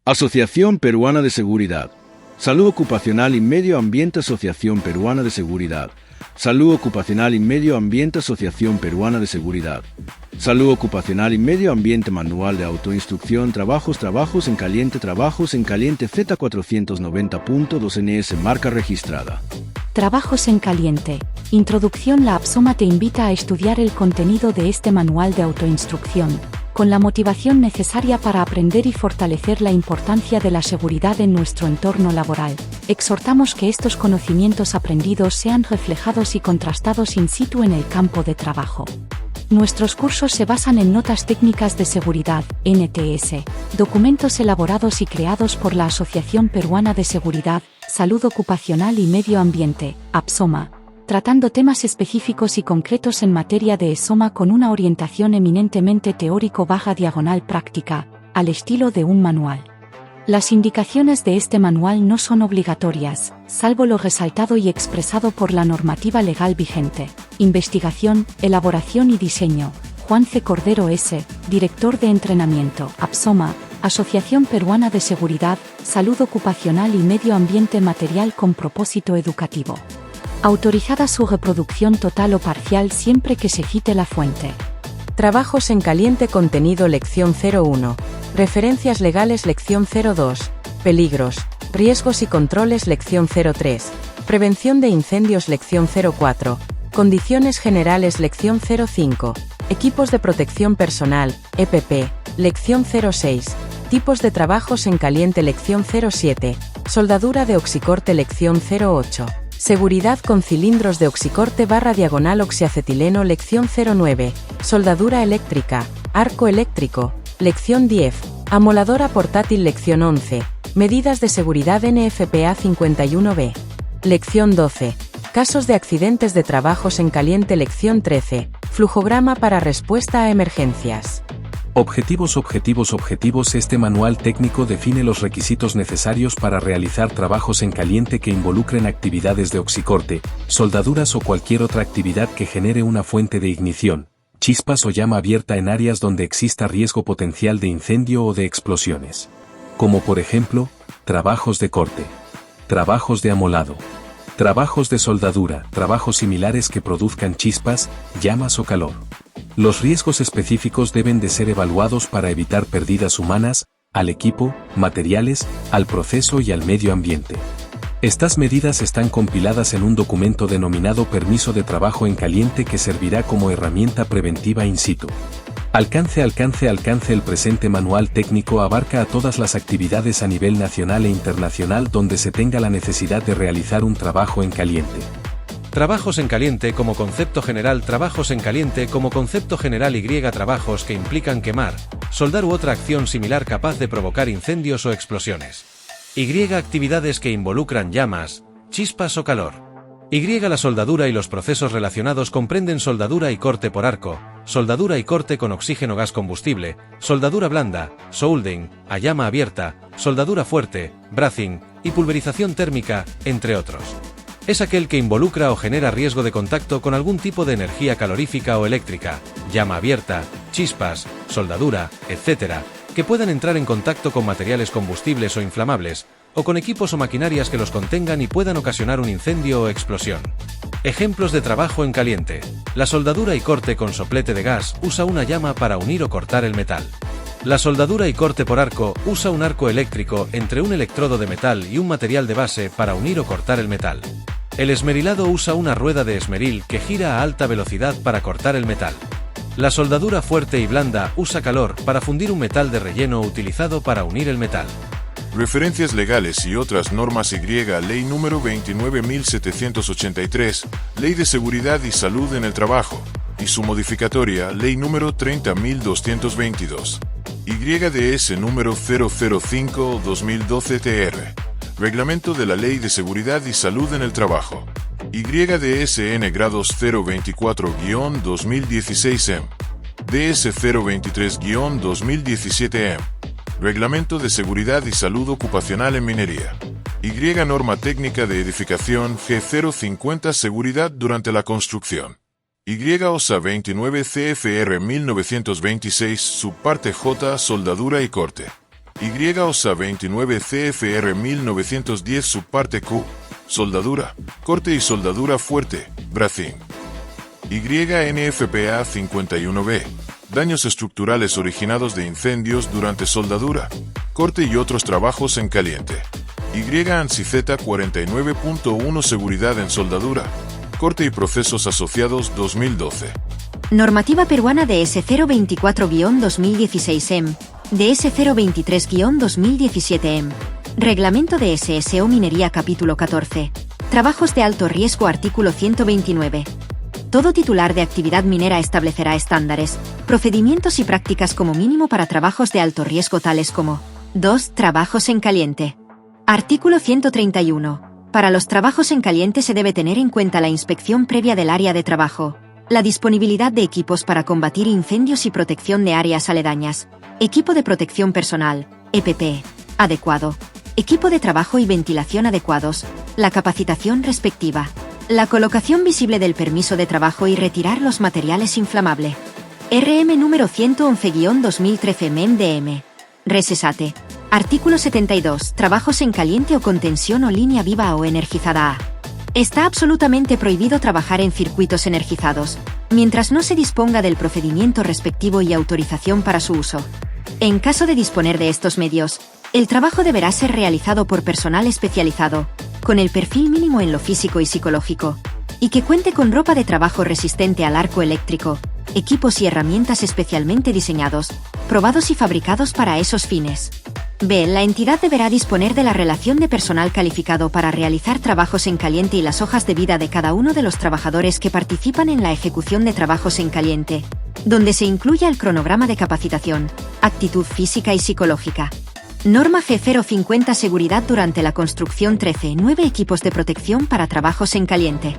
Asociación Peruana de Seguridad. Salud Ocupacional y Medio Ambiente. Asociación Peruana de Seguridad. Salud Ocupacional y Medio Ambiente. Asociación Peruana de Seguridad. Salud Ocupacional y Medio Ambiente. Manual de Autoinstrucción. Trabajos en caliente. Trabajos en caliente. Z490.2 NS. Marca registrada. Trabajos en caliente. Introducción. La APSOMA te invita a estudiar el contenido de este manual de autoinstrucción, con la motivación necesaria para aprender y fortalecer la importancia de la seguridad en nuestro entorno laboral. Exhortamos que estos conocimientos aprendidos sean reflejados y contrastados in situ en el campo de trabajo. Nuestros cursos se basan en notas técnicas de seguridad, NTS, documentos elaborados y creados por la Asociación Peruana de Seguridad, Salud Ocupacional y Medio Ambiente, APSOMA, tratando temas específicos y concretos en materia de ESOMA con una orientación eminentemente teórico-práctica, al estilo de un manual. Las indicaciones de este manual no son obligatorias, salvo lo resaltado y expresado por la normativa legal vigente. Investigación, elaboración y diseño: Juan C. Cordero S., Director de Entrenamiento, APSOMA, Asociación Peruana de Seguridad, Salud Ocupacional y Medio Ambiente. Material con propósito educativo. Autorizada su reproducción total o parcial siempre que se cite la fuente. Trabajos en caliente. Contenido. Lección 01. Referencias legales. Lección 02. Peligros, riesgos y controles. Lección 03. Prevención de incendios. Lección 04. Condiciones generales. Lección 05. Equipos de protección personal, EPP. Lección 06. Tipos de trabajos en caliente. Lección 07. Soldadura de oxicorte. Lección 08. Seguridad con cilindros de oxicorte / oxiacetileno. Lección 09. Soldadura eléctrica, arco eléctrico. Lección 10. Amoladora portátil. Lección 11. Medidas de seguridad NFPA 51B. Lección 12. Casos de accidentes de trabajos en caliente. Lección 13. Flujograma para respuesta a emergencias. Objetivos. Este manual técnico define los requisitos necesarios para realizar trabajos en caliente que involucren actividades de oxicorte, soldaduras o cualquier otra actividad que genere una fuente de ignición, chispas o llama abierta en áreas donde exista riesgo potencial de incendio o de explosiones. Como por ejemplo, trabajos de corte, trabajos de amolado, trabajos de soldadura, trabajos similares que produzcan chispas, llamas o calor. Los riesgos específicos deben de ser evaluados para evitar pérdidas humanas, al equipo, materiales, al proceso y al medio ambiente. Estas medidas están compiladas en un documento denominado Permiso de Trabajo en Caliente que servirá como herramienta preventiva in situ. Alcance. El presente manual técnico abarca a todas las actividades a nivel nacional e internacional donde se tenga la necesidad de realizar un trabajo en caliente. Trabajos en caliente como concepto general. Trabajos en caliente como concepto general. Trabajos que implican quemar, soldar u otra acción similar capaz de provocar incendios o explosiones. Actividades que involucran llamas, chispas o calor. La soldadura y los procesos relacionados comprenden soldadura y corte por arco, soldadura y corte con oxígeno gas combustible, soldadura blanda, soldering, a llama abierta, soldadura fuerte, brazing, y pulverización térmica, entre otros. Es aquel que involucra o genera riesgo de contacto con algún tipo de energía calorífica o eléctrica, llama abierta, chispas, soldadura, etc., que puedan entrar en contacto con materiales combustibles o inflamables, o con equipos o maquinarias que los contengan y puedan ocasionar un incendio o explosión. Ejemplos de trabajo en caliente. La soldadura y corte con soplete de gas usa una llama para unir o cortar el metal. La soldadura y corte por arco usa un arco eléctrico entre un electrodo de metal y un material de base para unir o cortar el metal. El esmerilado usa una rueda de esmeril que gira a alta velocidad para cortar el metal. La soldadura fuerte y blanda usa calor para fundir un metal de relleno utilizado para unir el metal. Referencias legales y otras normas. Ley número 29.783, Ley de Seguridad y Salud en el Trabajo, y su modificatoria, Ley número 30.222. YDS número 005/2012 TR. Reglamento de la Ley de Seguridad y Salud en el Trabajo. YDSN grados 024-2016 M. DS 023-2017 M. Reglamento de Seguridad y Salud Ocupacional en Minería. Y norma técnica de edificación G050 Seguridad durante la construcción. YOSA 29 CFR 1926 subparte J Soldadura y corte. OSA 29 CFR 1910 subparte Q, soldadura, corte y soldadura fuerte, brazing. NFPA 51B, daños estructurales originados de incendios durante soldadura, corte y otros trabajos en caliente. ANSI Z 49.1 seguridad en soldadura, corte y procesos asociados 2012. Normativa peruana DS 024-2016 DS 023-2017 Reglamento de SSO Minería Capítulo 14. Trabajos de alto riesgo Artículo 129. Todo titular de actividad minera establecerá estándares, procedimientos y prácticas como mínimo para trabajos de alto riesgo tales como 2. Trabajos en caliente. Artículo 131. Para los trabajos en caliente se debe tener en cuenta la inspección previa del área de trabajo, la disponibilidad de equipos para combatir incendios y protección de áreas aledañas, equipo de protección personal, EPP, adecuado, equipo de trabajo y ventilación adecuados, la capacitación respectiva, la colocación visible del permiso de trabajo y retirar los materiales inflamables. RM número 111-2013 MEMDM. Resesate. Artículo 72. Trabajos en caliente o con tensión o línea viva o energizada A. Está absolutamente prohibido trabajar en circuitos energizados, mientras no se disponga del procedimiento respectivo y autorización para su uso. En caso de disponer de estos medios, el trabajo deberá ser realizado por personal especializado, con el perfil mínimo en lo físico y psicológico, y que cuente con ropa de trabajo resistente al arco eléctrico, equipos y herramientas especialmente diseñados, probados y fabricados para esos fines. B. La entidad deberá disponer de la relación de personal calificado para realizar trabajos en caliente y las hojas de vida de cada uno de los trabajadores que participan en la ejecución de trabajos en caliente, donde se incluya el cronograma de capacitación, actitud física y psicológica. Norma G050 Seguridad durante la construcción 13. 9 equipos de protección para trabajos en caliente.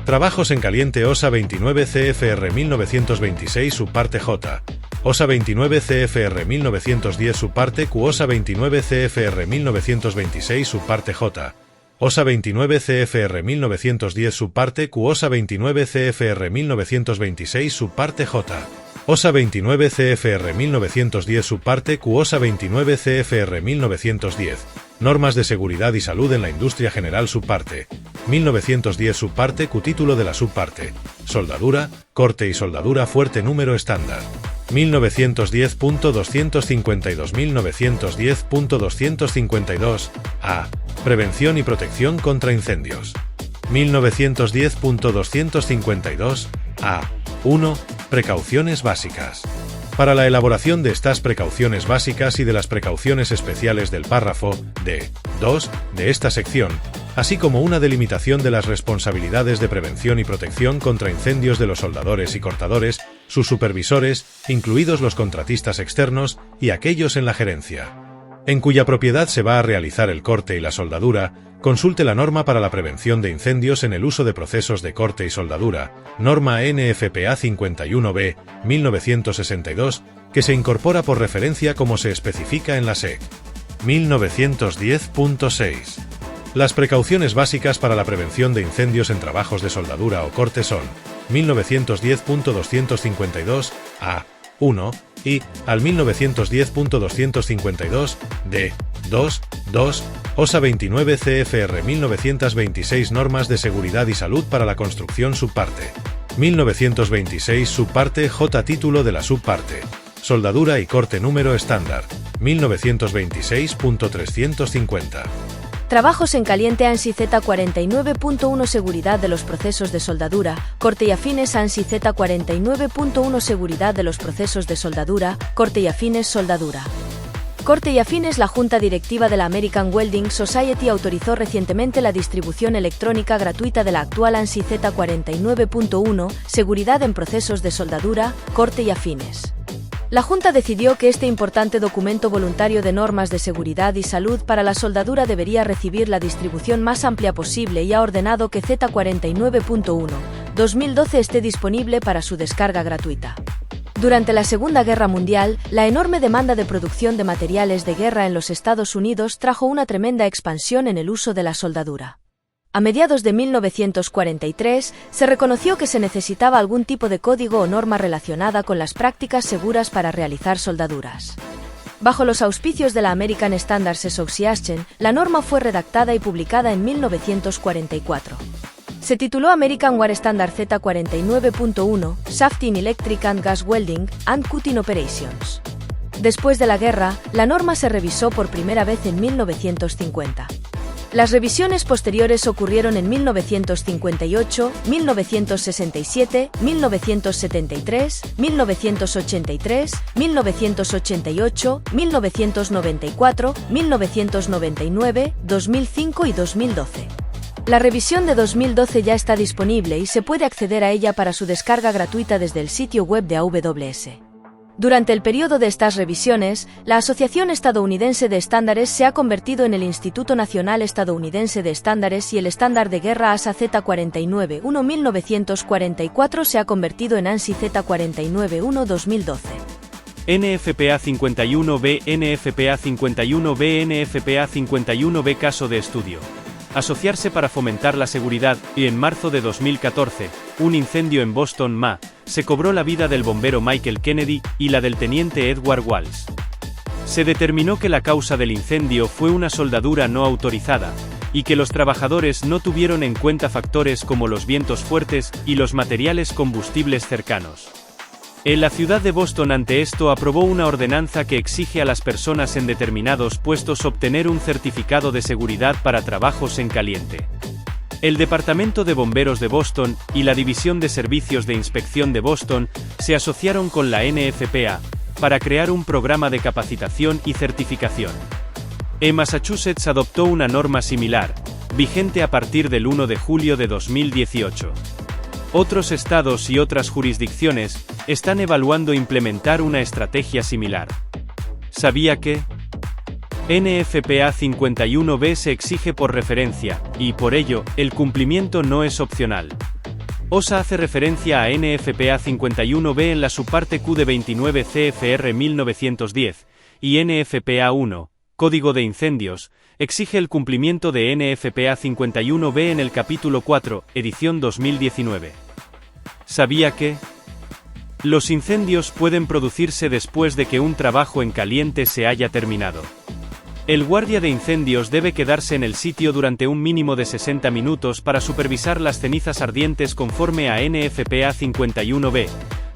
Trabajos en caliente OSA 29 CFR 1926 subparte J. OSA 29 CFR 1910 subparte Q. OSA 29 CFR 1926 subparte J. OSA 29 CFR 1910 subparte Q. OSA 29 CFR 1926 subparte J. OSA 29 CFR 1910 subparte Q. OSA 29 CFR 1910. Normas de seguridad y salud en la industria general subparte. 1910 subparte Q. Título de la subparte. Soldadura, corte y soldadura fuerte número estándar. 1910.252 1910.252 A. Prevención y protección contra incendios. 1910.252 A. 1. Precauciones básicas. Para la elaboración de estas precauciones básicas y de las precauciones especiales del párrafo D2 de esta sección, así como una delimitación de las responsabilidades de prevención y protección contra incendios de los soldadores y cortadores, sus supervisores, incluidos los contratistas externos y aquellos en la gerencia, en cuya propiedad se va a realizar el corte y la soldadura, consulte la norma para la prevención de incendios en el uso de procesos de corte y soldadura, norma NFPA 51B, 1962, que se incorpora por referencia como se especifica en la SEC. 1910.6. Las precauciones básicas para la prevención de incendios en trabajos de soldadura o corte son 1910.252 A. 1 y al 1910.252 D. 2. OSA 29 CFR 1926 Normas de seguridad y salud para la construcción subparte. 1926 subparte J. Título de la subparte. Soldadura y corte número estándar. 1926.350. Trabajos en caliente ANSI Z49.1 Seguridad de los procesos de soldadura, corte y afines ANSI Z49.1 Seguridad de los procesos de soldadura, corte y afines soldadura. Corte y afines. La Junta Directiva de la American Welding Society autorizó recientemente la distribución electrónica gratuita de la actual ANSI Z49.1 Seguridad en procesos de soldadura, corte y afines. La Junta decidió que este importante documento voluntario de normas de seguridad y salud para la soldadura debería recibir la distribución más amplia posible y ha ordenado que Z49.1/2012 esté disponible para su descarga gratuita. Durante la Segunda Guerra Mundial, la enorme demanda de producción de materiales de guerra en los Estados Unidos trajo una tremenda expansión en el uso de la soldadura. A mediados de 1943, se reconoció que se necesitaba algún tipo de código o norma relacionada con las prácticas seguras para realizar soldaduras. Bajo los auspicios de la American Standards Association, la norma fue redactada y publicada en 1944. Se tituló American War Standard Z49.1, Safety in Electric and Gas Welding and Cutting Operations. Después de la guerra, la norma se revisó por primera vez en 1950. Las revisiones posteriores ocurrieron en 1958, 1967, 1973, 1983, 1988, 1994, 1999, 2005 y 2012. La revisión de 2012 ya está disponible y se puede acceder a ella para su descarga gratuita desde el sitio web de AWS. Durante el periodo de estas revisiones, la Asociación Estadounidense de Estándares se ha convertido en el Instituto Nacional Estadounidense de Estándares y el estándar de guerra ASA Z49-1 1944 se ha convertido en ANSI Z49-1 2012. NFPA 51B, NFPA 51B, NFPA 51B. Caso de estudio. Asociarse para fomentar la seguridad, y en marzo de 2014, un incendio en Boston, Ma, se cobró la vida del bombero Michael Kennedy y la del teniente Edward Walls. Se determinó que la causa del incendio fue una soldadura no autorizada, y que los trabajadores no tuvieron en cuenta factores como los vientos fuertes y los materiales combustibles cercanos. En la ciudad de Boston ante esto aprobó una ordenanza que exige a las personas en determinados puestos obtener un certificado de seguridad para trabajos en caliente. El Departamento de Bomberos de Boston y la División de Servicios de Inspección de Boston se asociaron con la NFPA para crear un programa de capacitación y certificación. En Massachusetts adoptó una norma similar, vigente a partir del 1 de julio de 2018. Otros estados y otras jurisdicciones están evaluando implementar una estrategia similar. ¿Sabía que? NFPA 51B se exige por referencia, y por ello, el cumplimiento no es opcional. OSA hace referencia a NFPA 51B en la subparte Q de 29 CFR 1910, y NFPA 1, Código de Incendios, exige el cumplimiento de NFPA 51B en el capítulo 4, edición 2019. ¿Sabía que? Los incendios pueden producirse después de que un trabajo en caliente se haya terminado. El guardia de incendios debe quedarse en el sitio durante un mínimo de 60 minutos para supervisar las cenizas ardientes conforme a NFPA 51B,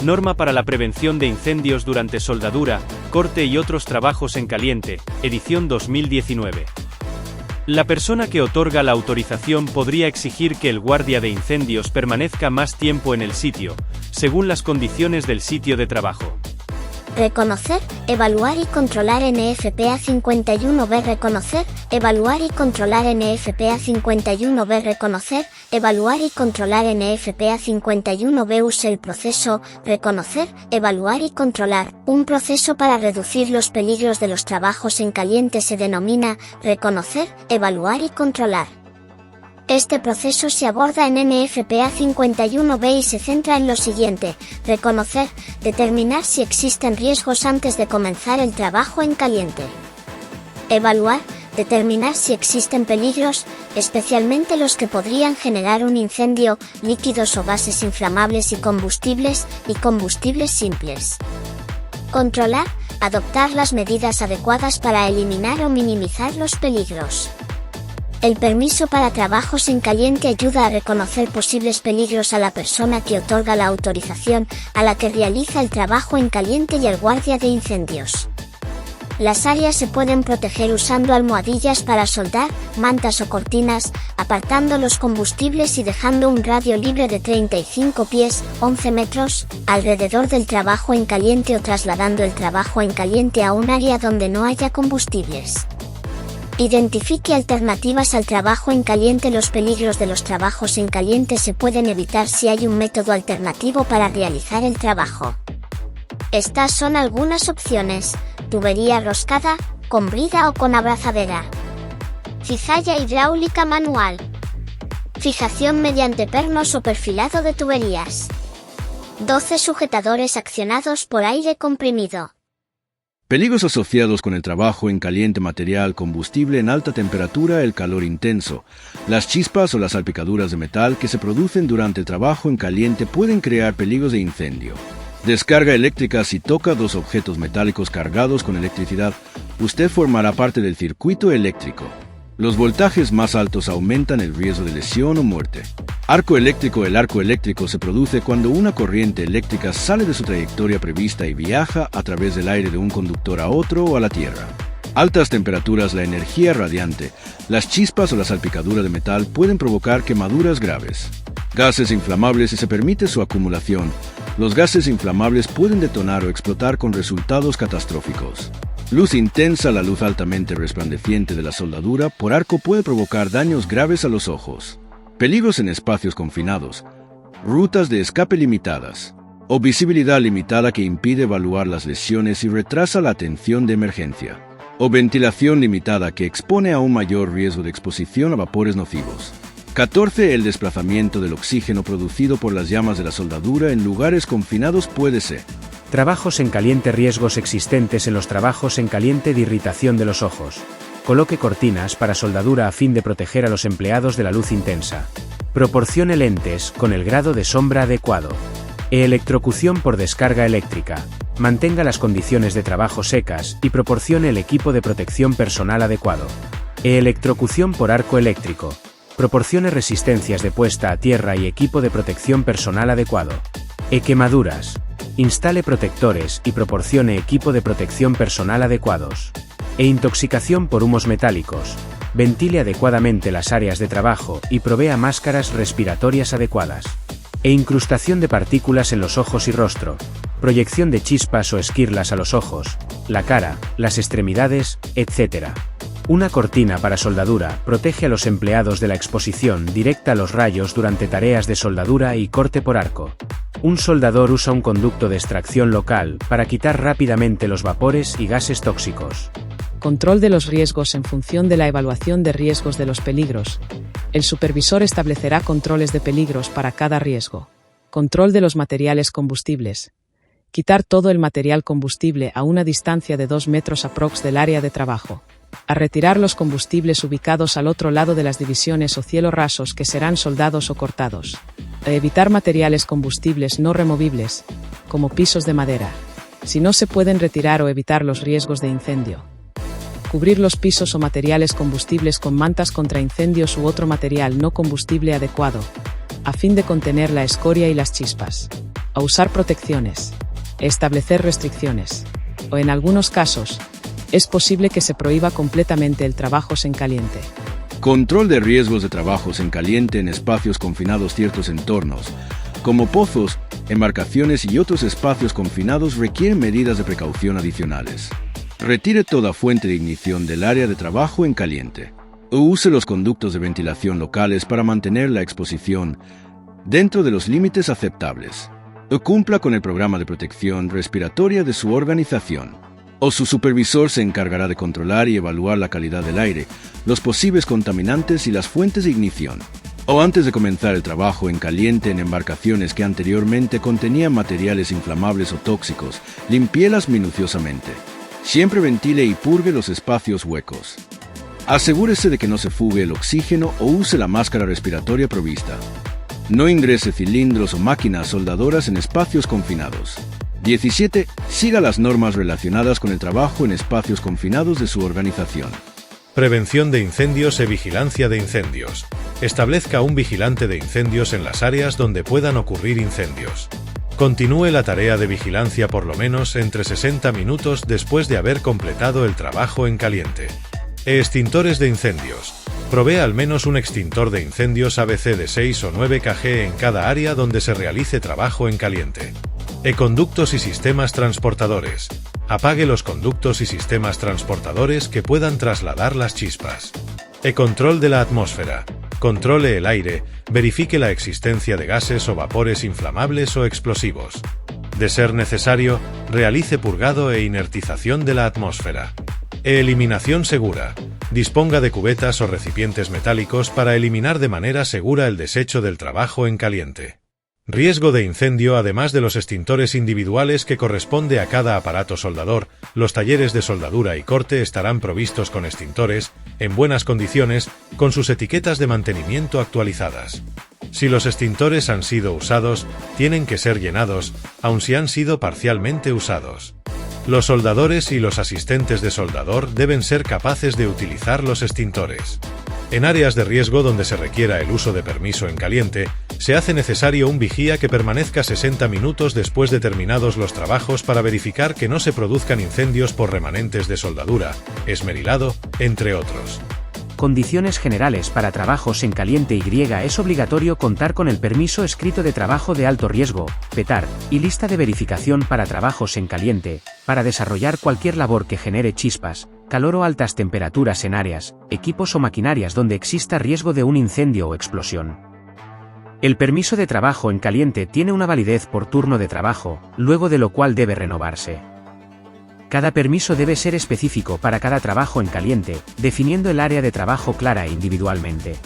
norma para la prevención de incendios durante soldadura, corte y otros trabajos en caliente, edición 2019. La persona que otorga la autorización podría exigir que el guardia de incendios permanezca más tiempo en el sitio, según las condiciones del sitio de trabajo. Reconocer, evaluar y controlar NFPA 51B. Reconocer, evaluar y controlar NFPA 51B. Reconocer, evaluar y controlar NFPA 51B. Use el proceso, reconocer, evaluar y controlar. Un proceso para reducir los peligros de los trabajos en caliente se denomina, reconocer, evaluar y controlar. Este proceso se aborda en NFPA 51B y se centra en lo siguiente: reconocer, determinar si existen riesgos antes de comenzar el trabajo en caliente. Evaluar, determinar si existen peligros, especialmente los que podrían generar un incendio, líquidos o gases inflamables y combustibles simples. Controlar, adoptar las medidas adecuadas para eliminar o minimizar los peligros. El permiso para trabajos en caliente ayuda a reconocer posibles peligros a la persona que otorga la autorización, a la que realiza el trabajo en caliente y al guardia de incendios. Las áreas se pueden proteger usando almohadillas para soldar, mantas o cortinas, apartando los combustibles y dejando un radio libre de 35 pies, 11 metros, alrededor del trabajo en caliente o trasladando el trabajo en caliente a un área donde no haya combustibles. Identifique alternativas al trabajo en caliente. Los peligros de los trabajos en caliente se pueden evitar si hay un método alternativo para realizar el trabajo. Estas son algunas opciones: tubería roscada, con brida o con abrazadera. Cizalla hidráulica manual. Fijación mediante pernos o perfilado de tuberías. 12 sujetadores accionados por aire comprimido. Peligros asociados con el trabajo en caliente: material combustible en alta temperatura, el calor intenso. Las chispas o las salpicaduras de metal que se producen durante el trabajo en caliente pueden crear peligros de incendio. Descarga eléctrica. Si toca dos objetos metálicos cargados con electricidad, usted formará parte del circuito eléctrico. Los voltajes más altos aumentan el riesgo de lesión o muerte. Arco eléctrico. El arco eléctrico se produce cuando una corriente eléctrica sale de su trayectoria prevista y viaja a través del aire de un conductor a otro o a la tierra. Altas temperaturas. La energía radiante, las chispas o la salpicadura de metal pueden provocar quemaduras graves. Gases inflamables. Si se permite su acumulación, los gases inflamables pueden detonar o explotar con resultados catastróficos. Luz intensa. La luz altamente resplandeciente de la soldadura por arco puede provocar daños graves a los ojos. Peligros en espacios confinados. Rutas de escape limitadas o visibilidad limitada que impide evaluar las lesiones y retrasa la atención de emergencia. O ventilación limitada que expone a un mayor riesgo de exposición a vapores nocivos. 14. El desplazamiento del oxígeno producido por las llamas de la soldadura en lugares confinados puede ser. Trabajos en caliente. Riesgos existentes en los trabajos en caliente de irritación de los ojos. Coloque cortinas para soldadura a fin de proteger a los empleados de la luz intensa. Proporcione lentes con el grado de sombra adecuado. Electrocución por descarga eléctrica. Mantenga las condiciones de trabajo secas y proporcione el equipo de protección personal adecuado. Electrocución por arco eléctrico. Proporcione resistencias de puesta a tierra y equipo de protección personal adecuado. Quemaduras. Instale protectores y proporcione equipo de protección personal adecuados. Intoxicación por humos metálicos. Ventile adecuadamente las áreas de trabajo y provea máscaras respiratorias adecuadas. Incrustación de partículas en los ojos y rostro. Proyección de chispas o esquirlas a los ojos, la cara, las extremidades, etc. Una cortina para soldadura protege a los empleados de la exposición directa a los rayos durante tareas de soldadura y corte por arco. Un soldador usa un conducto de extracción local para quitar rápidamente los vapores y gases tóxicos. Control de los riesgos en función de la evaluación de riesgos de los peligros. El supervisor establecerá controles de peligros para cada riesgo. Control de los materiales combustibles. Quitar todo el material combustible a una distancia de 2 metros aprox del área de trabajo. A retirar los combustibles ubicados al otro lado de las divisiones o cielos rasos que serán soldados o cortados. A evitar materiales combustibles no removibles, como pisos de madera, si no se pueden retirar o evitar los riesgos de incendio. Cubrir los pisos o materiales combustibles con mantas contra incendios u otro material no combustible adecuado, a fin de contener la escoria y las chispas. A usar protecciones. Establecer restricciones. O en algunos casos, es posible que se prohíba completamente el trabajos en caliente. Control de riesgos de trabajos en caliente en espacios confinados. Ciertos entornos, como pozos, embarcaciones y otros espacios confinados, requieren medidas de precaución adicionales. Retire toda fuente de ignición del área de trabajo en caliente. O use los conductos de ventilación locales para mantener la exposición dentro de los límites aceptables. O cumpla con el programa de protección respiratoria de su organización. O su supervisor se encargará de controlar y evaluar la calidad del aire, los posibles contaminantes y las fuentes de ignición. O antes de comenzar el trabajo en caliente en embarcaciones que anteriormente contenían materiales inflamables o tóxicos, limpiélas minuciosamente. Siempre ventile y purgue los espacios huecos. Asegúrese de que no se fugue el oxígeno o use la máscara respiratoria provista. No ingrese cilindros o máquinas soldadoras en espacios confinados. 17. Siga las normas relacionadas con el trabajo en espacios confinados de su organización. Prevención de incendios y vigilancia de incendios. Establezca un vigilante de incendios en las áreas donde puedan ocurrir incendios. Continúe la tarea de vigilancia por lo menos entre 60 minutos después de haber completado el trabajo en caliente. Extintores de incendios. Provea al menos un extintor de incendios ABC de 6 o 9 kg en cada área donde se realice trabajo en caliente. Conductos y sistemas transportadores. Apague los conductos y sistemas transportadores que puedan trasladar las chispas. Control de la atmósfera. Controle el aire, verifique la existencia de gases o vapores inflamables o explosivos. De ser necesario, realice purgado e inertización de la atmósfera. Eliminación segura. Disponga de cubetas o recipientes metálicos para eliminar de manera segura el desecho del trabajo en caliente. Riesgo de incendio. Además de los extintores individuales que corresponde a cada aparato soldador, los talleres de soldadura y corte estarán provistos con extintores, en buenas condiciones, con sus etiquetas de mantenimiento actualizadas. Si los extintores han sido usados, tienen que ser llenados, aun si han sido parcialmente usados. Los soldadores y los asistentes de soldador deben ser capaces de utilizar los extintores. En áreas de riesgo donde se requiera el uso de permiso en caliente, se hace necesario un vigía que permanezca 60 minutos después de terminados los trabajos para verificar que no se produzcan incendios por remanentes de soldadura, esmerilado, entre otros. Condiciones generales para trabajos en caliente. Y es obligatorio contar con el permiso escrito de trabajo de alto riesgo, PETAR, y lista de verificación para trabajos en caliente, para desarrollar cualquier labor que genere chispas, calor o altas temperaturas en áreas, equipos o maquinarias donde exista riesgo de un incendio o explosión. El permiso de trabajo en caliente tiene una validez por turno de trabajo, luego de lo cual debe renovarse. Cada permiso debe ser específico para cada trabajo en caliente, definiendo el área de trabajo clara e individualmente.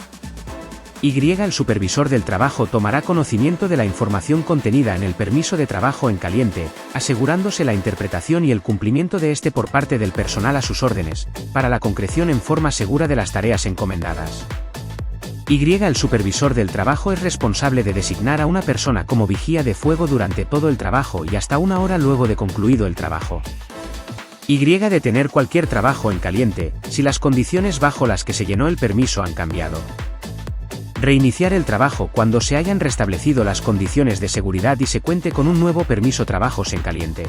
El supervisor del trabajo tomará conocimiento de la información contenida en el permiso de trabajo en caliente, asegurándose la interpretación y el cumplimiento de este por parte del personal a sus órdenes, para la concreción en forma segura de las tareas encomendadas. El supervisor del trabajo es responsable de designar a una persona como vigía de fuego durante todo el trabajo y hasta 1 hora luego de concluido el trabajo. Detener cualquier trabajo en caliente, si las condiciones bajo las que se llenó el permiso han cambiado. Reiniciar el trabajo cuando se hayan restablecido las condiciones de seguridad y se cuente con un nuevo permiso trabajos en caliente.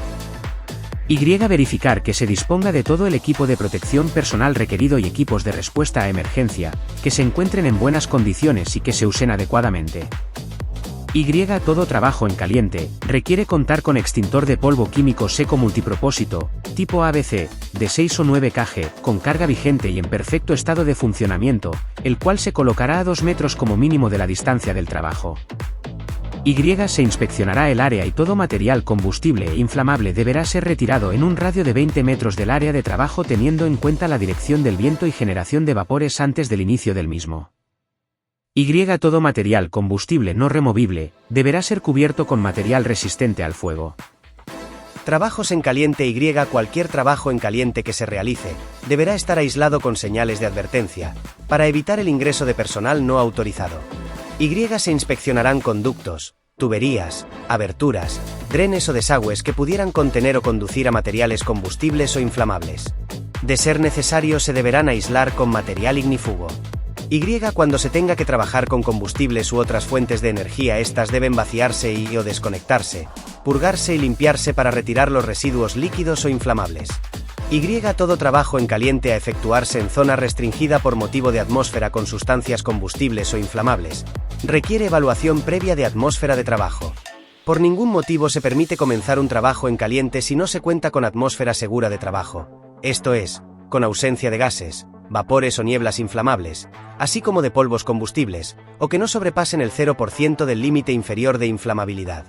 Verificar que se disponga de todo el equipo de protección personal requerido y equipos de respuesta a emergencia, que se encuentren en buenas condiciones y que se usen adecuadamente. Todo trabajo en caliente requiere contar con extintor de polvo químico seco multipropósito, tipo ABC, de 6 o 9 kg, con carga vigente y en perfecto estado de funcionamiento, el cual se colocará a 2 metros como mínimo de la distancia del trabajo. Se inspeccionará el área y todo material combustible e inflamable deberá ser retirado en un radio de 20 metros del área de trabajo teniendo en cuenta la dirección del viento y generación de vapores antes del inicio del mismo. Todo material combustible no removible deberá ser cubierto con material resistente al fuego. Trabajos en caliente. Cualquier trabajo en caliente que se realice deberá estar aislado con señales de advertencia, para evitar el ingreso de personal no autorizado. Se inspeccionarán conductos, tuberías, aberturas, drenes o desagües que pudieran contener o conducir a materiales combustibles o inflamables. De ser necesario se deberán aislar con material ignífugo. Cuando se tenga que trabajar con combustibles u otras fuentes de energía, estas deben vaciarse o desconectarse, purgarse y limpiarse para retirar los residuos líquidos o inflamables. Todo trabajo en caliente a efectuarse en zona restringida por motivo de atmósfera con sustancias combustibles o inflamables, requiere evaluación previa de atmósfera de trabajo. Por ningún motivo se permite comenzar un trabajo en caliente si no se cuenta con atmósfera segura de trabajo, esto es, con ausencia de gases, vapores o nieblas inflamables, así como de polvos combustibles, o que no sobrepasen el 0% del límite inferior de inflamabilidad.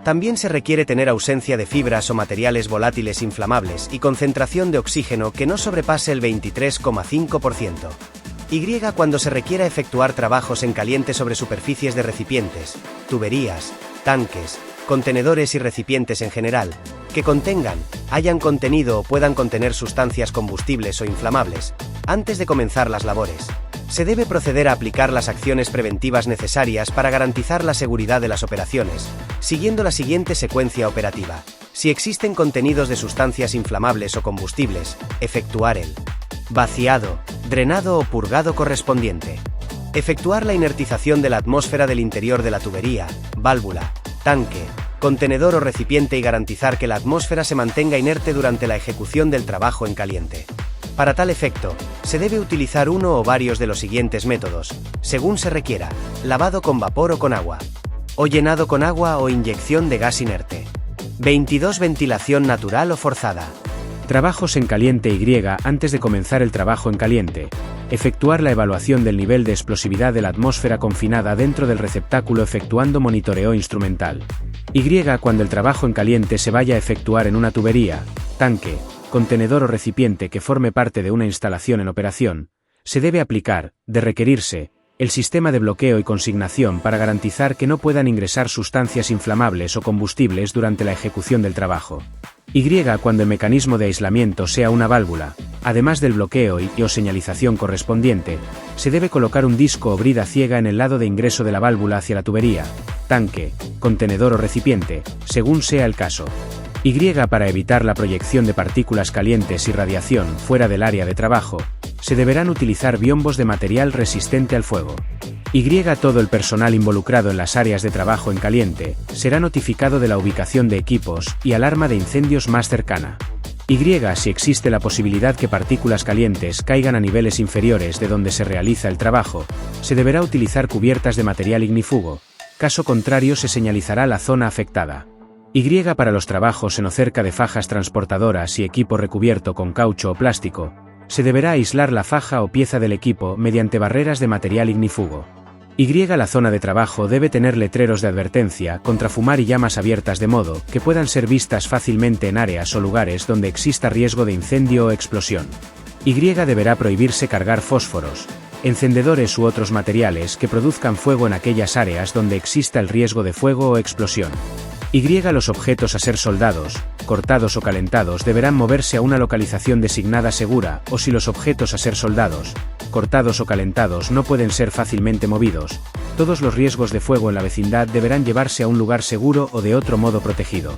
También se requiere tener ausencia de fibras o materiales volátiles inflamables y concentración de oxígeno que no sobrepase el 23,5%. Cuando se requiera efectuar trabajos en caliente sobre superficies de recipientes, tuberías, tanques, contenedores y recipientes en general, que hayan contenido o puedan contener sustancias combustibles o inflamables, antes de comenzar las labores, se debe proceder a aplicar las acciones preventivas necesarias para garantizar la seguridad de las operaciones, siguiendo la siguiente secuencia operativa. Si existen contenidos de sustancias inflamables o combustibles, efectuar el vaciado, drenado o purgado correspondiente. Efectuar la inertización de la atmósfera del interior de la tubería, válvula, tanque, contenedor o recipiente y garantizar que la atmósfera se mantenga inerte durante la ejecución del trabajo en caliente. Para tal efecto, se debe utilizar uno o varios de los siguientes métodos, según se requiera: lavado con vapor o con agua, o llenado con agua o inyección de gas inerte. 22. Ventilación natural o forzada. Trabajos en caliente. Antes de comenzar el trabajo en caliente, efectuar la evaluación del nivel de explosividad de la atmósfera confinada dentro del receptáculo efectuando monitoreo instrumental. Cuando el trabajo en caliente se vaya a efectuar en una tubería, tanque, contenedor o recipiente que forme parte de una instalación en operación, se debe aplicar, de requerirse, el sistema de bloqueo y consignación para garantizar que no puedan ingresar sustancias inflamables o combustibles durante la ejecución del trabajo. Y cuando el mecanismo de aislamiento sea una válvula, además del bloqueo y o señalización correspondiente, se debe colocar un disco o brida ciega en el lado de ingreso de la válvula hacia la tubería, tanque, contenedor o recipiente, según sea el caso. Y para evitar la proyección de partículas calientes y radiación fuera del área de trabajo, se deberán utilizar biombos de material resistente al fuego. Y todo el personal involucrado en las áreas de trabajo en caliente será notificado de la ubicación de equipos y alarma de incendios más cercana. Y si existe la posibilidad que partículas calientes caigan a niveles inferiores de donde se realiza el trabajo, se deberá utilizar cubiertas de material ignífugo, caso contrario se señalizará la zona afectada. Y para los trabajos en o cerca de fajas transportadoras y equipo recubierto con caucho o plástico, se deberá aislar la faja o pieza del equipo mediante barreras de material ignífugo. Y la zona de trabajo debe tener letreros de advertencia contra fumar y llamas abiertas de modo que puedan ser vistas fácilmente en áreas o lugares donde exista riesgo de incendio o explosión. Y deberá prohibirse cargar fósforos, encendedores u otros materiales que produzcan fuego en aquellas áreas donde exista el riesgo de fuego o explosión. Y los objetos a ser soldados, cortados o calentados deberán moverse a una localización designada segura, o si los objetos a ser soldados, cortados o calentados no pueden ser fácilmente movidos, todos los riesgos de fuego en la vecindad deberán llevarse a un lugar seguro o de otro modo protegido.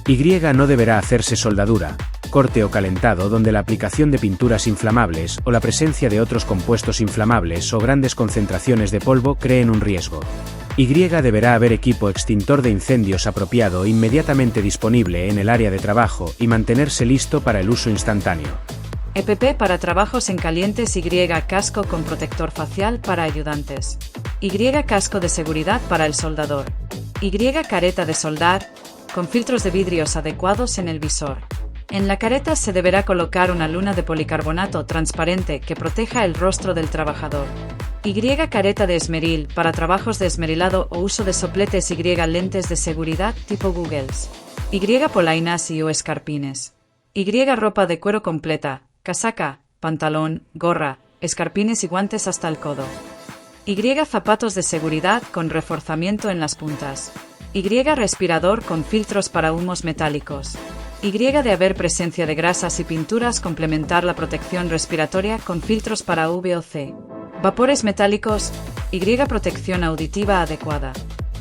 Y no deberá hacerse soldadura, corte o calentado donde la aplicación de pinturas inflamables o la presencia de otros compuestos inflamables o grandes concentraciones de polvo creen un riesgo. Y deberá haber equipo extintor de incendios apropiado inmediatamente disponible en el área de trabajo y mantenerse listo para el uso instantáneo. EPP para trabajos en calientes. Y casco con protector facial para ayudantes. Y casco de seguridad para el soldador. Y careta de soldar, con filtros de vidrios adecuados en el visor. En la careta se deberá colocar una luna de policarbonato transparente que proteja el rostro del trabajador. Y careta de esmeril para trabajos de esmerilado o uso de sopletes. Y lentes de seguridad tipo goggles. Y polainas y o escarpines. Y ropa de cuero completa, casaca, pantalón, gorra, escarpines y guantes hasta el codo. Y zapatos de seguridad con reforzamiento en las puntas. Y respirador con filtros para humos metálicos. Y de haber presencia de grasas y pinturas complementar la protección respiratoria con filtros para VOC. Vapores metálicos. Y protección auditiva adecuada.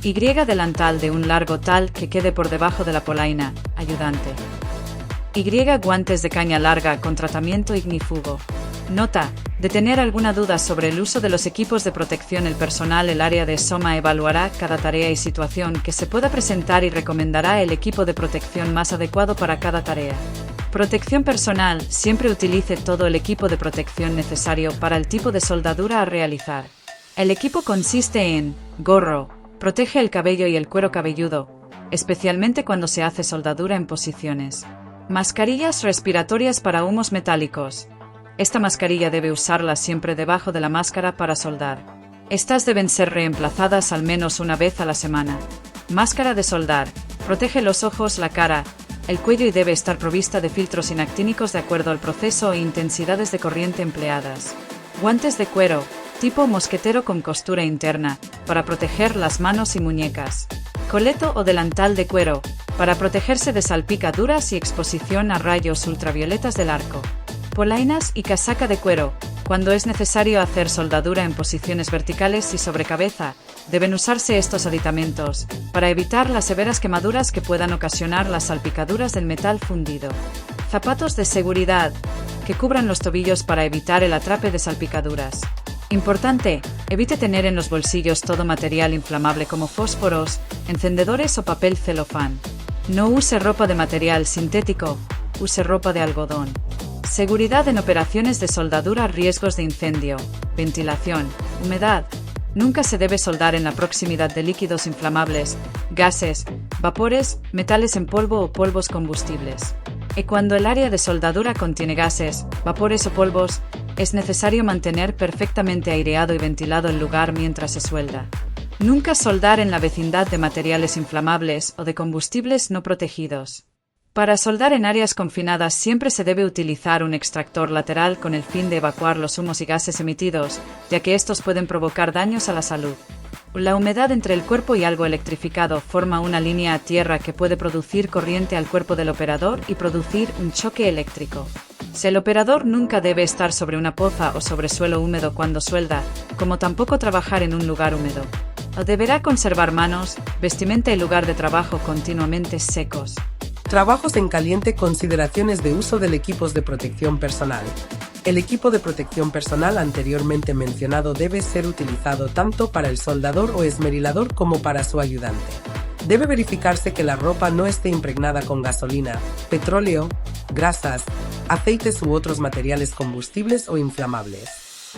Y delantal de un largo tal que quede por debajo de la polaina, ayudante. Y guantes de caña larga con tratamiento ignífugo. Nota: de tener alguna duda sobre el uso de los equipos de protección el personal el área de SOMA evaluará cada tarea y situación que se pueda presentar y recomendará el equipo de protección más adecuado para cada tarea. Protección personal: siempre utilice todo el equipo de protección necesario para el tipo de soldadura a realizar. El equipo consiste en gorro, protege el cabello y el cuero cabelludo, especialmente cuando se hace soldadura en posiciones. Mascarillas respiratorias para humos metálicos. Esta mascarilla debe usarla siempre debajo de la máscara para soldar. Estas deben ser reemplazadas al menos una vez a la semana. Máscara de soldar. Protege los ojos, la cara, el cuello y debe estar provista de filtros inactínicos de acuerdo al proceso e intensidades de corriente empleadas. Guantes de cuero, tipo mosquetero con costura interna, para proteger las manos y muñecas. Coleto o delantal de cuero, para protegerse de salpicaduras y exposición a rayos ultravioletas del arco. Polainas y casaca de cuero. Cuando es necesario hacer soldadura en posiciones verticales y sobre cabeza, deben usarse estos aditamentos, para evitar las severas quemaduras que puedan ocasionar las salpicaduras del metal fundido. Zapatos de seguridad, que cubran los tobillos para evitar el atrape de salpicaduras. Importante: evite tener en los bolsillos todo material inflamable como fósforos, encendedores o papel celofán. No use ropa de material sintético, use ropa de algodón. Seguridad en operaciones de soldadura. Riesgos de incendio, ventilación, humedad. Nunca se debe soldar en la proximidad de líquidos inflamables, gases, vapores, metales en polvo o polvos combustibles. Y cuando el área de soldadura contiene gases, vapores o polvos, es necesario mantener perfectamente aireado y ventilado el lugar mientras se suelda. Nunca soldar en la vecindad de materiales inflamables o de combustibles no protegidos. Para soldar en áreas confinadas siempre se debe utilizar un extractor lateral con el fin de evacuar los humos y gases emitidos, ya que estos pueden provocar daños a la salud. La humedad entre el cuerpo y algo electrificado forma una línea a tierra que puede producir corriente al cuerpo del operador y producir un choque eléctrico. El operador nunca debe estar sobre una poza o sobre suelo húmedo cuando suelda, como tampoco trabajar en un lugar húmedo. Deberá conservar manos, vestimenta y lugar de trabajo continuamente secos. Trabajos en caliente. Consideraciones de uso del equipos de protección personal. El equipo de protección personal anteriormente mencionado debe ser utilizado tanto para el soldador o esmerilador como para su ayudante. Debe verificarse que la ropa no esté impregnada con gasolina, petróleo, grasas, aceites u otros materiales combustibles o inflamables.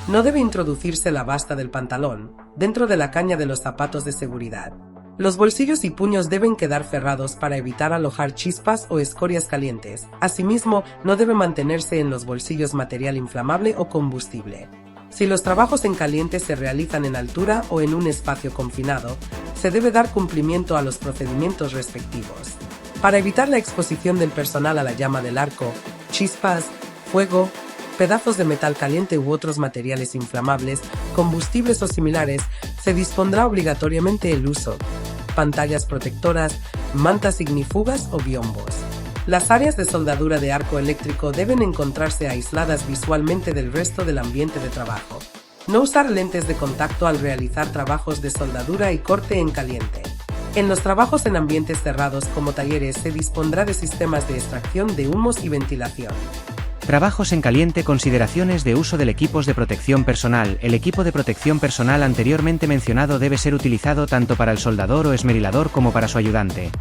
No debe introducirse la basta del pantalón dentro de la caña de los zapatos de seguridad. Los bolsillos y puños deben quedar cerrados para evitar alojar chispas o escorias calientes. Asimismo, no debe mantenerse en los bolsillos material inflamable o combustible. Si los trabajos en caliente se realizan en altura o en un espacio confinado, se debe dar cumplimiento a los procedimientos respectivos. Para evitar la exposición del personal a la llama del arco, chispas, fuego, pedazos de metal caliente u otros materiales inflamables, combustibles o similares, se dispondrá obligatoriamente el uso pantallas protectoras, mantas ignífugas o biombos. Las áreas de soldadura de arco eléctrico deben encontrarse aisladas visualmente del resto del ambiente de trabajo. No usar lentes de contacto al realizar trabajos de soldadura y corte en caliente. En los trabajos en ambientes cerrados como talleres se dispondrá de sistemas de extracción de humos y ventilación. Trabajos en caliente. Consideraciones de uso del equipos de protección personal. El equipo de protección personal anteriormente mencionado debe ser utilizado tanto para el soldador o esmerilador como para su ayudante.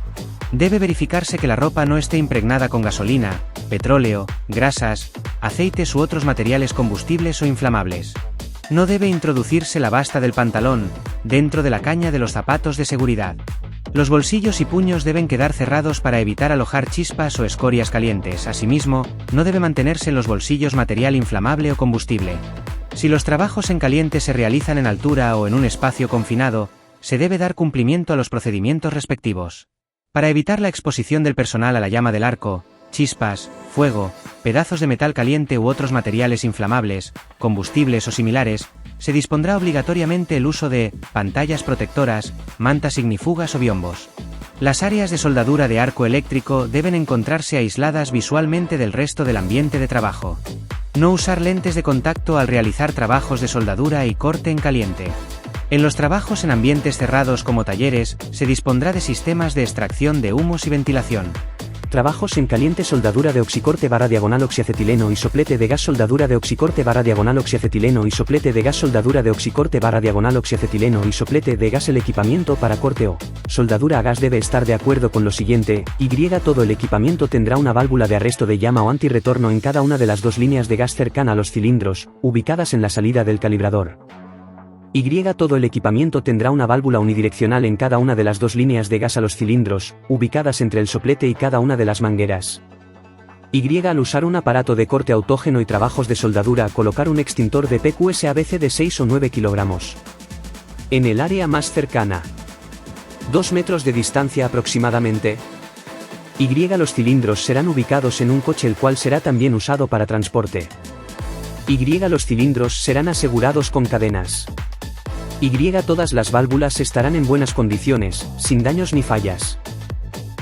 Debe verificarse que la ropa no esté impregnada con gasolina, petróleo, grasas, aceites u otros materiales combustibles o inflamables. No debe introducirse la basta del pantalón dentro de la caña de los zapatos de seguridad. Los bolsillos y puños deben quedar cerrados para evitar alojar chispas o escorias calientes. Asimismo, no debe mantenerse en los bolsillos material inflamable o combustible. Si los trabajos en caliente se realizan en altura o en un espacio confinado, se debe dar cumplimiento a los procedimientos respectivos. Para evitar la exposición del personal a la llama del arco, chispas, fuego, pedazos de metal caliente u otros materiales inflamables, combustibles o similares, se dispondrá obligatoriamente el uso de pantallas protectoras, mantas ignífugas o biombos. Las áreas de soldadura de arco eléctrico deben encontrarse aisladas visualmente del resto del ambiente de trabajo. No usar lentes de contacto al realizar trabajos de soldadura y corte en caliente. En los trabajos en ambientes cerrados como talleres, se dispondrá de sistemas de extracción de humos y ventilación. Trabajos en caliente. Soldadura de oxicorte / oxiacetileno y soplete de gas. Soldadura de oxicorte / oxiacetileno y soplete de gas. Soldadura de oxicorte / oxiacetileno y soplete de gas. El equipamiento para corte o soldadura a gas debe estar de acuerdo con lo siguiente. Todo el equipamiento tendrá una válvula de arresto de llama o antirretorno en cada una de las dos líneas de gas cercana a los cilindros, ubicadas en la salida del calibrador. Todo el equipamiento tendrá una válvula unidireccional en cada una de las dos líneas de gas a los cilindros, ubicadas entre el soplete y cada una de las mangueras. Al usar un aparato de corte autógeno y trabajos de soldadura, colocar un extintor de PQS-ABC de 6 o 9 kilogramos. En el área más cercana. 2 metros de distancia aproximadamente. Los cilindros serán ubicados en un coche el cual será también usado para transporte. Los cilindros serán asegurados con cadenas. Todas las válvulas estarán en buenas condiciones, sin daños ni fallas.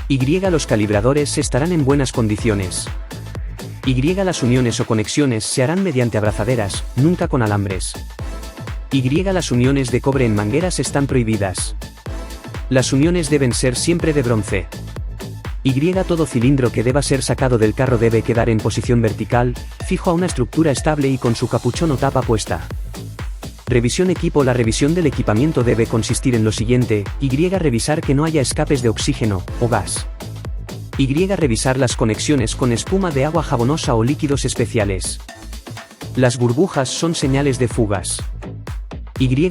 Los calibradores estarán en buenas condiciones. Las uniones o conexiones se harán mediante abrazaderas, nunca con alambres. Las uniones de cobre en mangueras están prohibidas. Las uniones deben ser siempre de bronce. Todo cilindro que deba ser sacado del carro debe quedar en posición vertical, fijo a una estructura estable y con su capuchón o tapa puesta. Revisión equipo. La revisión del equipamiento debe consistir en lo siguiente: revisar que no haya escapes de oxígeno o gas. Revisar las conexiones con espuma de agua jabonosa o líquidos especiales. Las burbujas son señales de fugas.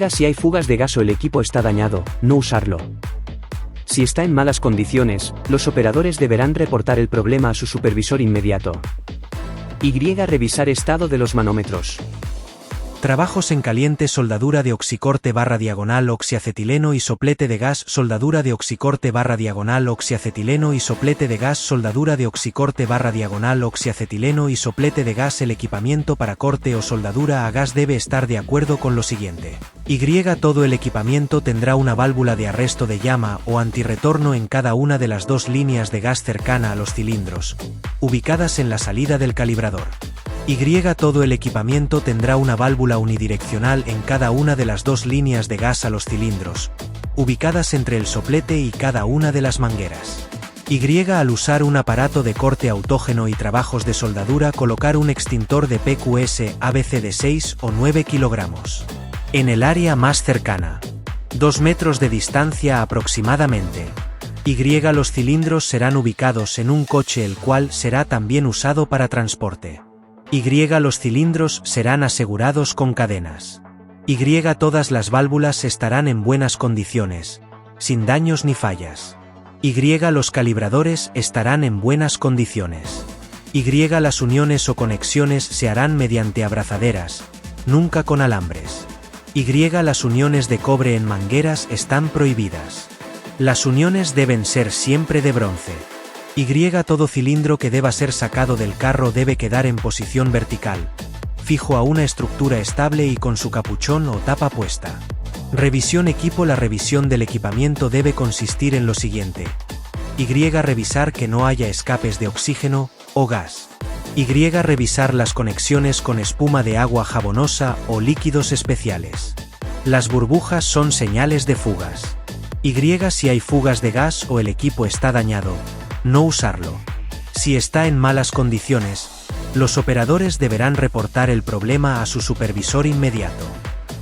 Si hay fugas de gas o el equipo está dañado, no usarlo. Si está en malas condiciones, los operadores deberán reportar el problema a su supervisor inmediato. Revisar estado de los manómetros. Trabajos en caliente, soldadura de oxicorte / oxiacetileno y soplete de gas, soldadura de oxicorte / oxiacetileno y soplete de gas, soldadura de oxicorte / oxiacetileno y soplete de gas. El equipamiento para corte o soldadura a gas debe estar de acuerdo con lo siguiente. Todo el equipamiento tendrá una válvula de arresto de llama o antirretorno en cada una de las dos líneas de gas cercana a los cilindros, ubicadas en la salida del calibrador. Todo el equipamiento tendrá una válvula unidireccional en cada una de las dos líneas de gas a los cilindros, ubicadas entre el soplete y cada una de las mangueras. Al usar un aparato de corte autógeno y trabajos de soldadura, colocar un extintor de PQS ABC de 6 o 9 kilogramos en el área más cercana, 2 metros de distancia aproximadamente. Los cilindros serán ubicados en un coche, el cual será también usado para transporte. Los cilindros serán asegurados con cadenas. Todas las válvulas estarán en buenas condiciones, sin daños ni fallas. Los calibradores estarán en buenas condiciones. Las uniones o conexiones se harán mediante abrazaderas, nunca con alambres. Las uniones de cobre en mangueras están prohibidas. Las uniones deben ser siempre de bronce. Todo cilindro que deba ser sacado del carro debe quedar en posición vertical, fijo a una estructura estable y con su capuchón o tapa puesta. Revisión equipo. La revisión del equipamiento debe consistir en lo siguiente. Revisar que no haya escapes de oxígeno o gas. Revisar las conexiones con espuma de agua jabonosa o líquidos especiales. Las burbujas son señales de fugas. Si hay fugas de gas o el equipo está dañado, no usarlo. Si está en malas condiciones, los operadores deberán reportar el problema a su supervisor inmediato.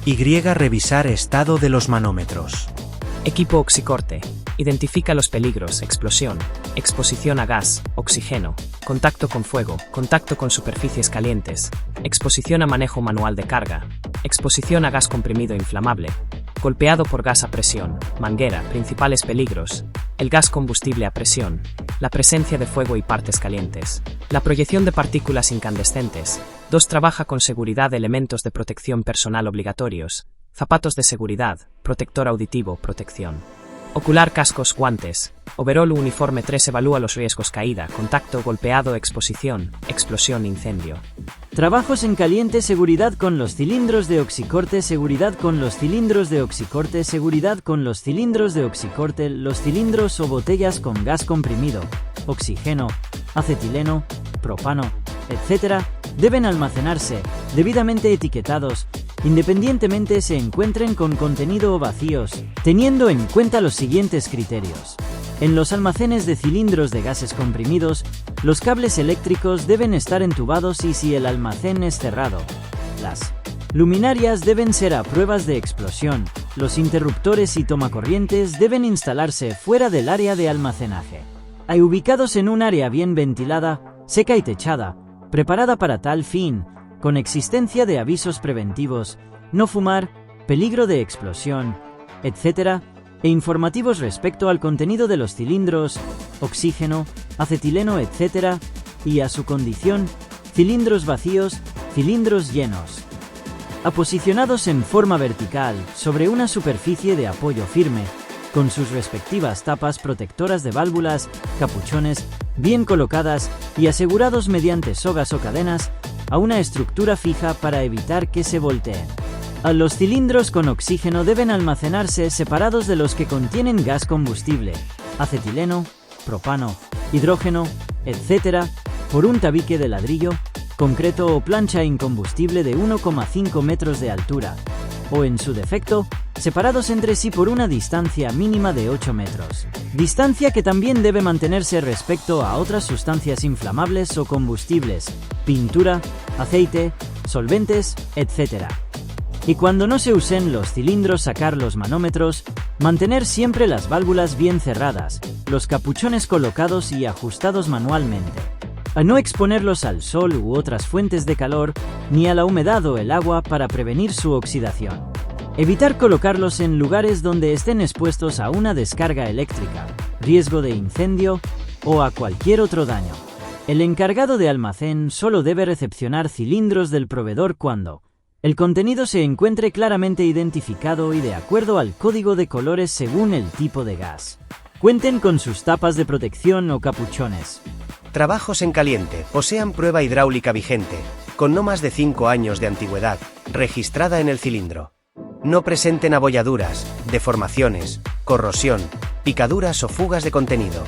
Revisar estado de los manómetros. Equipo oxicorte. Identifica los peligros: explosión, exposición a gas, oxígeno, contacto con fuego, contacto con superficies calientes, exposición a manejo manual de carga, exposición a gas comprimido inflamable, golpeado por gas a presión, manguera. Principales peligros: el gas combustible a presión, la presencia de fuego y partes calientes, la proyección de partículas incandescentes. 2. Trabaja con seguridad. Elementos de protección personal obligatorios: zapatos de seguridad, protector auditivo, protección ocular, cascos, guantes, overol, uniforme. 3. Evalúa los riesgos: caída, contacto, golpeado, exposición, explosión, incendio. Trabajos en caliente: seguridad con los cilindros de oxicorte, seguridad con los cilindros de oxicorte, seguridad con los cilindros de oxicorte. Los cilindros o botellas con gas comprimido, oxígeno, acetileno, propano, etc., deben almacenarse, debidamente etiquetados, independientemente se encuentren con contenido o vacíos, teniendo en cuenta los siguientes criterios. En los almacenes de cilindros de gases comprimidos, los cables eléctricos deben estar entubados y si el almacén es cerrado, las luminarias deben ser a pruebas de explosión, los interruptores y tomacorrientes deben instalarse fuera del área de almacenaje. Hay ubicados en un área bien ventilada, seca y techada, preparada para tal fin, con existencia de avisos preventivos, no fumar, peligro de explosión, etc., e informativos respecto al contenido de los cilindros, oxígeno, acetileno, etc., y a su condición, cilindros vacíos, cilindros llenos. Aposicionados en forma vertical sobre una superficie de apoyo firme, con sus respectivas tapas protectoras de válvulas, capuchones, bien colocadas y asegurados mediante sogas o cadenas a una estructura fija para evitar que se volteen. Los cilindros con oxígeno deben almacenarse separados de los que contienen gas combustible, acetileno, propano, hidrógeno, etc., por un tabique de ladrillo, concreto o plancha incombustible de 1,5 metros de altura, o en su defecto, separados entre sí por una distancia mínima de 8 metros. Distancia que también debe mantenerse respecto a otras sustancias inflamables o combustibles, pintura, aceite, solventes, etc. Y cuando no se usen los cilindros, sacar los manómetros, mantener siempre las válvulas bien cerradas, los capuchones colocados y ajustados manualmente. A no exponerlos al sol u otras fuentes de calor, ni a la humedad o el agua para prevenir su oxidación. Evitar colocarlos en lugares donde estén expuestos a una descarga eléctrica, riesgo de incendio o a cualquier otro daño. El encargado de almacén solo debe recepcionar cilindros del proveedor cuando El contenido se encuentre claramente identificado y de acuerdo al código de colores según el tipo de gas. Cuenten con sus tapas de protección o capuchones. Trabajos en caliente. Posean prueba hidráulica vigente, con no más de 5 años de antigüedad, registrada en el cilindro. No presenten abolladuras, deformaciones, corrosión, picaduras o fugas de contenido.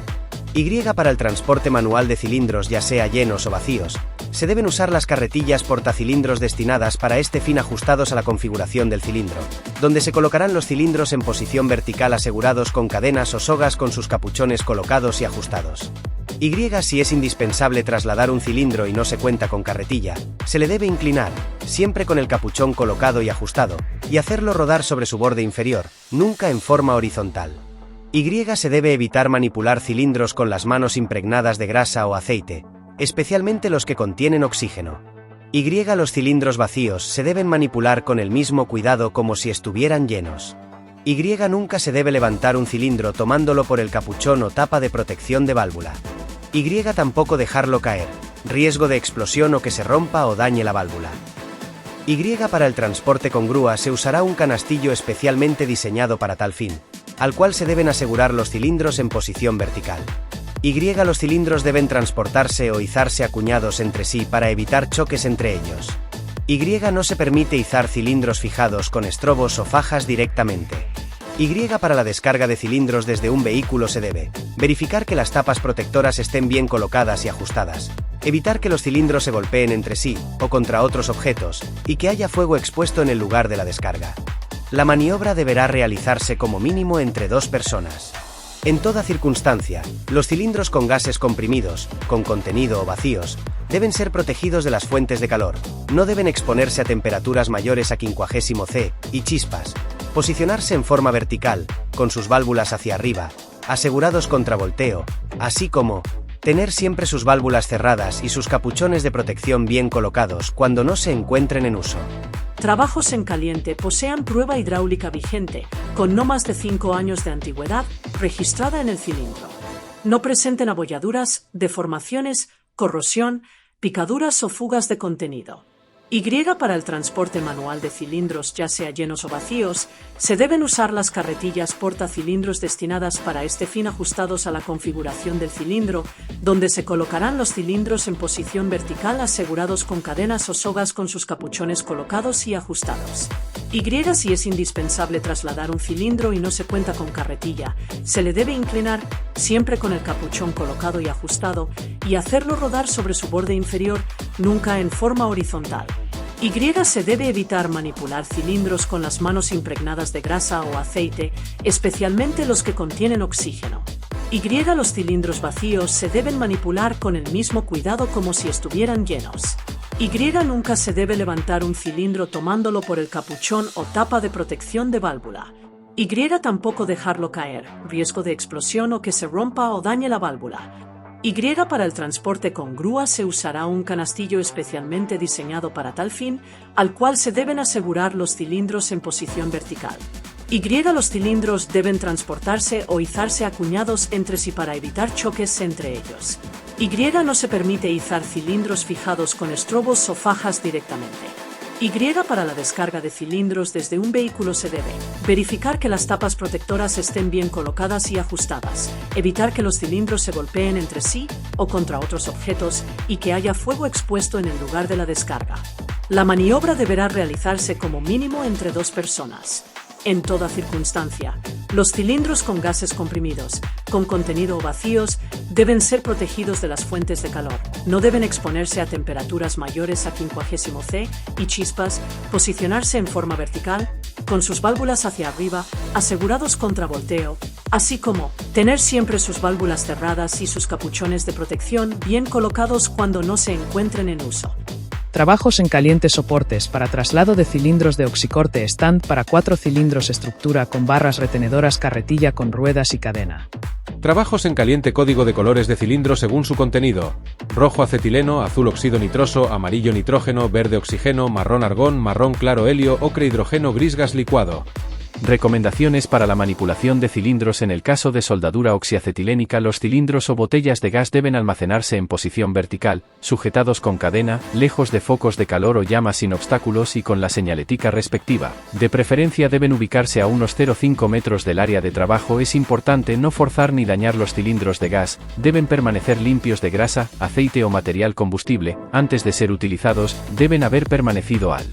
Y para el transporte manual de cilindros, ya sea llenos o vacíos, se deben usar las carretillas portacilindros destinadas para este fin ajustados a la configuración del cilindro, donde se colocarán los cilindros en posición vertical asegurados con cadenas o sogas con sus capuchones colocados y ajustados. Y si es indispensable trasladar un cilindro y no se cuenta con carretilla, se le debe inclinar, siempre con el capuchón colocado y ajustado, y hacerlo rodar sobre su borde inferior, nunca en forma horizontal. Y se debe evitar manipular cilindros con las manos impregnadas de grasa o aceite, especialmente los que contienen oxígeno. Y los cilindros vacíos se deben manipular con el mismo cuidado como si estuvieran llenos. Y nunca se debe levantar un cilindro tomándolo por el capuchón o tapa de protección de válvula. Y tampoco dejarlo caer, riesgo de explosión o que se rompa o dañe la válvula. Y para el transporte con grúa se usará un canastillo especialmente diseñado para tal fin, al cual se deben asegurar los cilindros en posición vertical. Y los cilindros deben transportarse o izarse acuñados entre sí para evitar choques entre ellos. Y no se permite izar cilindros fijados con estrobos o fajas directamente. Y para la descarga de cilindros desde un vehículo se debe verificar que las tapas protectoras estén bien colocadas y ajustadas, evitar que los cilindros se golpeen entre sí o contra otros objetos, y que haya fuego expuesto en el lugar de la descarga. La maniobra deberá realizarse como mínimo entre 2 personas. En toda circunstancia, los cilindros con gases comprimidos, con contenido o vacíos, deben ser protegidos de las fuentes de calor, no deben exponerse a temperaturas mayores a 50 C, y chispas, posicionarse en forma vertical, con sus válvulas hacia arriba, asegurados contra volteo, así como tener siempre sus válvulas cerradas y sus capuchones de protección bien colocados cuando no se encuentren en uso. Trabajos en caliente. Posean prueba hidráulica vigente, con no más de 5 años de antigüedad, registrada en el cilindro. No presenten abolladuras, deformaciones, corrosión, picaduras o fugas de contenido. Y para el transporte manual de cilindros, ya sea llenos o vacíos, se deben usar las carretillas portacilindros destinadas para este fin ajustados a la configuración del cilindro, donde se colocarán los cilindros en posición vertical asegurados con cadenas o sogas con sus capuchones colocados y ajustados. Y si es indispensable trasladar un cilindro y no se cuenta con carretilla, se le debe inclinar, siempre con el capuchón colocado y ajustado, y hacerlo rodar sobre su borde inferior, nunca en forma horizontal. Y se debe evitar manipular cilindros con las manos impregnadas de grasa o aceite, especialmente los que contienen oxígeno. Y los cilindros vacíos se deben manipular con el mismo cuidado como si estuvieran llenos. Y nunca se debe levantar un cilindro tomándolo por el capuchón o tapa de protección de válvula. Y tampoco dejarlo caer, riesgo de explosión o que se rompa o dañe la válvula. Y para el transporte con grúa se usará un canastillo especialmente diseñado para tal fin, al cual se deben asegurar los cilindros en posición vertical. Y los cilindros deben transportarse o izarse acuñados entre sí para evitar choques entre ellos. Y no se permite izar cilindros fijados con estrobos o fajas directamente. Y para la descarga de cilindros desde un vehículo se debe verificar que las tapas protectoras estén bien colocadas y ajustadas, evitar que los cilindros se golpeen entre sí o contra otros objetos y que haya fuego expuesto en el lugar de la descarga. La maniobra deberá realizarse como mínimo entre 2 personas. En toda circunstancia, los cilindros con gases comprimidos, con contenido o vacíos, deben ser protegidos de las fuentes de calor, no deben exponerse a temperaturas mayores a 50 C y chispas, posicionarse en forma vertical, con sus válvulas hacia arriba, asegurados contra volteo, así como tener siempre sus válvulas cerradas y sus capuchones de protección bien colocados cuando no se encuentren en uso. Trabajos en caliente. Soportes para traslado de cilindros de oxicorte stand para 4 cilindros, estructura con barras retenedoras, carretilla con ruedas y cadena. Trabajos en caliente. Código de colores de cilindro según su contenido: rojo acetileno, azul óxido nitroso, amarillo nitrógeno, verde oxígeno, marrón argón, marrón claro helio, ocre hidrógeno, gris gas licuado. Recomendaciones para la manipulación de cilindros. En el caso de soldadura oxiacetilénica, los cilindros o botellas de gas deben almacenarse en posición vertical, sujetados con cadena, lejos de focos de calor o llamas, sin obstáculos y con la señalética respectiva. De preferencia deben ubicarse a unos 0,5 metros del área de trabajo. Es importante no forzar ni dañar los cilindros de gas, deben permanecer limpios de grasa, aceite o material combustible. Antes de ser utilizados, deben haber permanecido al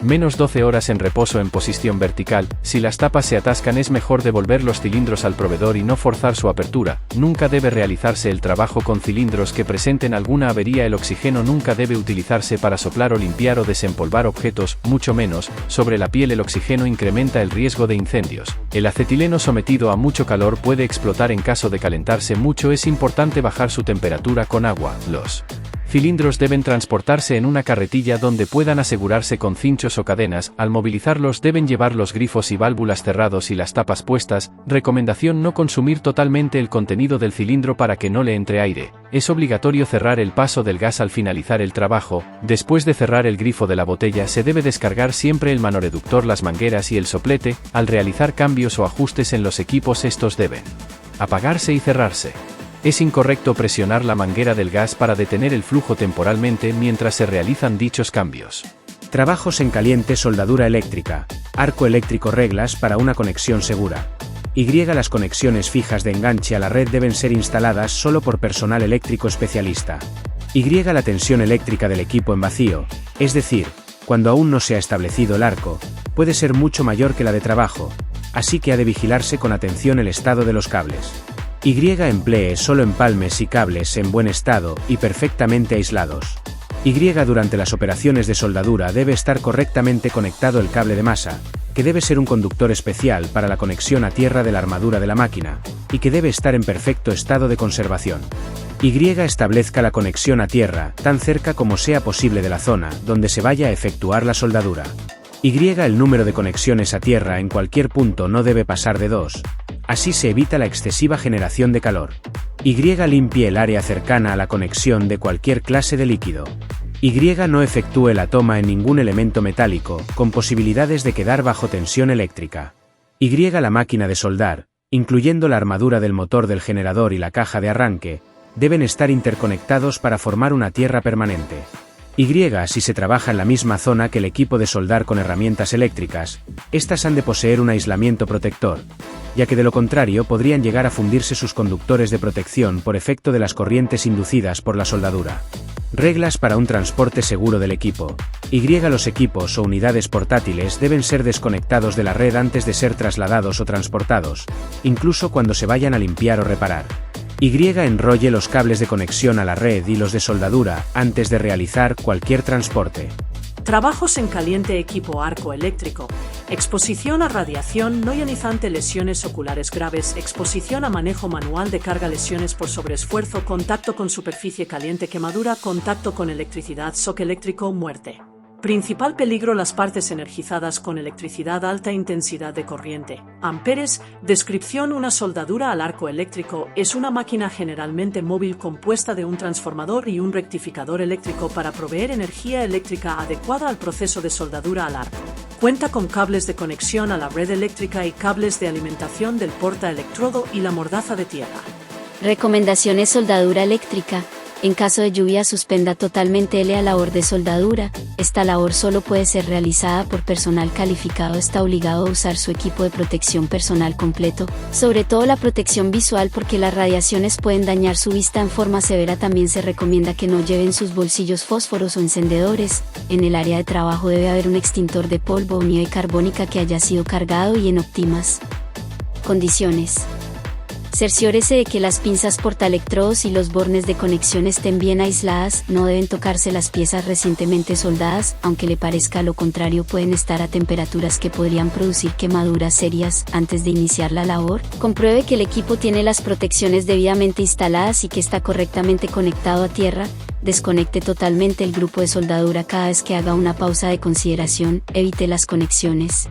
menos 12 horas en reposo en posición vertical. Si las tapas se atascan, es mejor devolver los cilindros al proveedor y no forzar su apertura. Nunca debe realizarse el trabajo con cilindros que presenten alguna avería. El oxígeno nunca debe utilizarse para soplar o limpiar o desempolvar objetos, mucho menos sobre la piel. El oxígeno incrementa el riesgo de incendios. El acetileno sometido a mucho calor puede explotar en caso de calentarse mucho. Es importante bajar su temperatura con agua. Los cilindros deben transportarse en una carretilla donde puedan asegurarse con cinchos o cadenas. Al movilizarlos deben llevar los grifos y válvulas cerrados y las tapas puestas. Recomendación: no consumir totalmente el contenido del cilindro para que no le entre aire. Es obligatorio cerrar el paso del gas al finalizar el trabajo. Después de cerrar el grifo de la botella, se debe descargar siempre el manoreductor, las mangueras y el soplete. Al realizar cambios o ajustes en los equipos, estos deben apagarse y cerrarse. Es incorrecto presionar la manguera del gas para detener el flujo temporalmente mientras se realizan dichos cambios. Trabajos en caliente. Soldadura eléctrica. Arco eléctrico. Reglas para una conexión segura. Las conexiones fijas de enganche a la red deben ser instaladas solo por personal eléctrico especialista. La tensión eléctrica del equipo en vacío, es decir, cuando aún no se ha establecido el arco, puede ser mucho mayor que la de trabajo, así que ha de vigilarse con atención el estado de los cables. Emplee solo empalmes y cables en buen estado y perfectamente aislados. Durante las operaciones de soldadura debe estar correctamente conectado el cable de masa, que debe ser un conductor especial para la conexión a tierra de la armadura de la máquina, y que debe estar en perfecto estado de conservación. Establezca la conexión a tierra tan cerca como sea posible de la zona donde se vaya a efectuar la soldadura. El número de conexiones a tierra en cualquier punto no debe pasar de 2. Así se evita la excesiva generación de calor. Limpie el área cercana a la conexión de cualquier clase de líquido. No efectúe la toma en ningún elemento metálico, con posibilidades de quedar bajo tensión eléctrica. La máquina de soldar, incluyendo la armadura del motor del generador y la caja de arranque, deben estar interconectados para formar una tierra permanente. Si se trabaja en la misma zona que el equipo de soldar con herramientas eléctricas, estas han de poseer un aislamiento protector, ya que de lo contrario podrían llegar a fundirse sus conductores de protección por efecto de las corrientes inducidas por la soldadura. Reglas para un transporte seguro del equipo. Los equipos o unidades portátiles deben ser desconectados de la red antes de ser trasladados o transportados, incluso cuando se vayan a limpiar o reparar. Enrolle los cables de conexión a la red y los de soldadura antes de realizar cualquier transporte. Trabajos en caliente. Equipo arco eléctrico. Exposición a radiación no ionizante. Lesiones oculares graves. Exposición a manejo manual de carga. Lesiones por sobreesfuerzo. Contacto con superficie caliente. Quemadura. Contacto con electricidad. Shock eléctrico. Muerte. Principal peligro: las partes energizadas con electricidad, alta intensidad de corriente. Amperes. Descripción: una soldadura al arco eléctrico es una máquina generalmente móvil compuesta de un transformador y un rectificador eléctrico para proveer energía eléctrica adecuada al proceso de soldadura al arco. Cuenta con cables de conexión a la red eléctrica y cables de alimentación del portaelectrodo y la mordaza de tierra. Recomendaciones: soldadura eléctrica. En caso de lluvia, suspenda totalmente la labor de soldadura. Esta labor solo puede ser realizada por personal calificado. Está obligado a usar su equipo de protección personal completo, sobre todo la protección visual, porque las radiaciones pueden dañar su vista en forma severa. También se recomienda que no lleven sus bolsillos fósforos o encendedores. En el área de trabajo debe haber un extintor de polvo o nieve carbónica que haya sido cargado y en óptimas condiciones. Cerciórese de que las pinzas portaelectrodos y los bornes de conexión estén bien aisladas. No deben tocarse las piezas recientemente soldadas, aunque le parezca lo contrario, pueden estar a temperaturas que podrían producir quemaduras serias. Antes de iniciar la labor, compruebe que el equipo tiene las protecciones debidamente instaladas y que está correctamente conectado a tierra. Desconecte totalmente el grupo de soldadura cada vez que haga una pausa de consideración. Evite las conexiones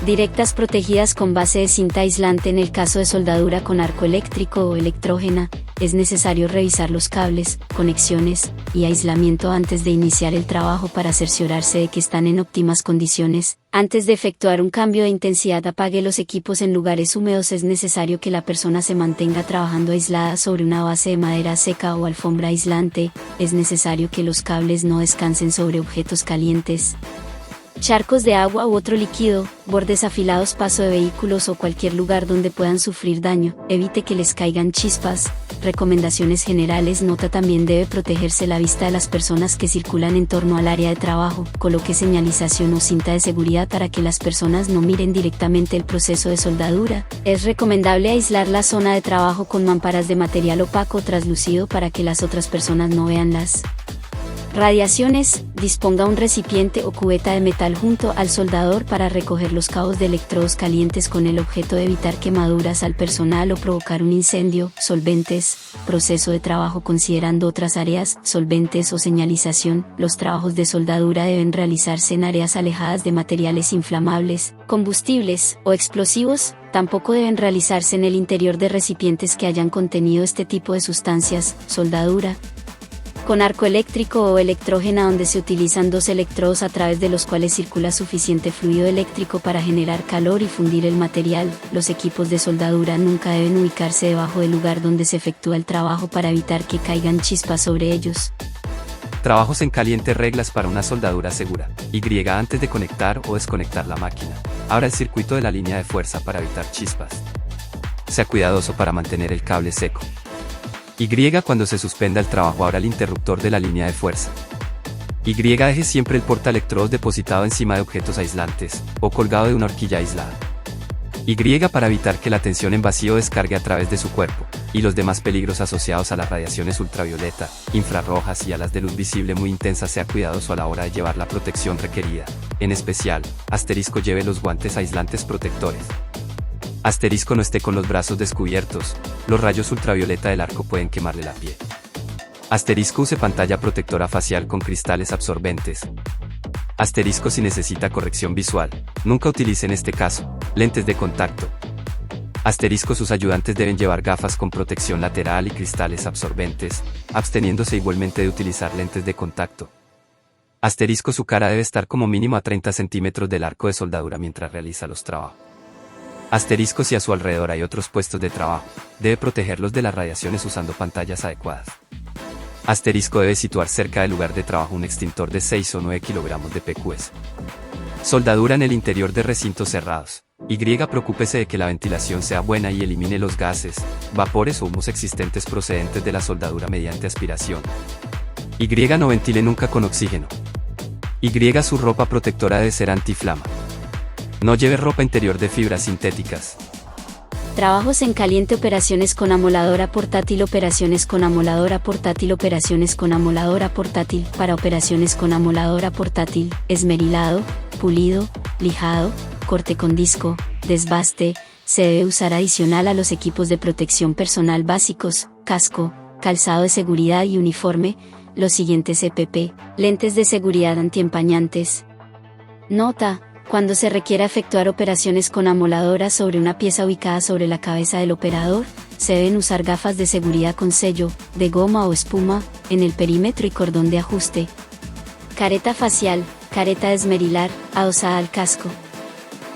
directas protegidas con base de cinta aislante en el caso de soldadura con arco eléctrico o electrógena. es necesario revisar los cables, conexiones y aislamiento antes de iniciar el trabajo para cerciorarse de que están en óptimas condiciones. Antes de efectuar un cambio de intensidad, apague los equipos en lugares húmedos. Es necesario que la persona se mantenga trabajando aislada sobre una base de madera seca o alfombra aislante. Es necesario que los cables no descansen sobre objetos calientes, charcos de agua u otro líquido, bordes afilados, paso de vehículos o cualquier lugar donde puedan sufrir daño. Evite que les caigan chispas. Recomendaciones generales. Nota: también debe protegerse la vista de las personas que circulan en torno al área de trabajo. Coloque señalización o cinta de seguridad para que las personas no miren directamente el proceso de soldadura. Es recomendable aislar la zona de trabajo con mamparas de material opaco o translúcido para que las otras personas no vean las radiaciones. Disponga un recipiente o cubeta de metal junto al soldador para recoger los cabos de electrodos calientes con el objeto de evitar quemaduras al personal o provocar un incendio. Solventes. Proceso de trabajo considerando otras áreas, solventes o señalización. Los trabajos de soldadura deben realizarse en áreas alejadas de materiales inflamables, combustibles o explosivos. Tampoco deben realizarse en el interior de recipientes que hayan contenido este tipo de sustancias. Soldadura con arco eléctrico o electrógena, donde se utilizan dos electrodos a través de los cuales circula suficiente fluido eléctrico para generar calor y fundir el material. Los equipos de soldadura nunca deben ubicarse debajo del lugar donde se efectúa el trabajo para evitar que caigan chispas sobre ellos. Trabajos en caliente. Reglas para una soldadura segura. Y. Antes de conectar o desconectar la máquina, abra el circuito de la línea de fuerza para evitar chispas. Sea cuidadoso para mantener el cable seco. Y. Cuando se suspenda el trabajo, abra el interruptor de la línea de fuerza. Y. Deje siempre el portaelectrodos depositado encima de objetos aislantes, o colgado de una horquilla aislada. Y. Para evitar que la tensión en vacío descargue a través de su cuerpo, y los demás peligros asociados a las radiaciones ultravioleta, infrarrojas y a las de luz visible muy intensa. Sea cuidadoso a la hora de llevar la protección requerida. En especial, *, lleve los guantes aislantes protectores. *, no esté con los brazos descubiertos, los rayos ultravioleta del arco pueden quemarle la piel. *, use pantalla protectora facial con cristales absorbentes. * si necesita corrección visual, nunca utilice en este caso lentes de contacto. * sus ayudantes deben llevar gafas con protección lateral y cristales absorbentes, absteniéndose igualmente de utilizar lentes de contacto. * su cara debe estar como mínimo a 30 centímetros del arco de soldadura mientras realiza los trabajos. * si a su alrededor hay otros puestos de trabajo, debe protegerlos de las radiaciones usando pantallas adecuadas. * debe situar cerca del lugar de trabajo un extintor de 6 o 9 kilogramos de PQS. Soldadura en el interior de recintos cerrados. Y. Preocúpese de que la ventilación sea buena y elimine los gases, vapores o humos existentes procedentes de la soldadura mediante aspiración. Y. No ventile nunca con oxígeno. Y. Su ropa protectora debe ser antiflama. No lleve ropa interior de fibras sintéticas. Trabajos en caliente. Operaciones con amoladora portátil. Operaciones con amoladora portátil. Operaciones con amoladora portátil. Para operaciones con amoladora portátil: esmerilado, pulido, lijado, corte con disco, desbaste. Se debe usar adicional a los equipos de protección personal básicos: casco, calzado de seguridad y uniforme. Los siguientes EPP: lentes de seguridad antiempañantes. Nota: cuando se requiera efectuar operaciones con amoladora sobre una pieza ubicada sobre la cabeza del operador, se deben usar gafas de seguridad con sello, de goma o espuma, en el perímetro y cordón de ajuste. Careta facial, careta de esmerilar, adosada al casco.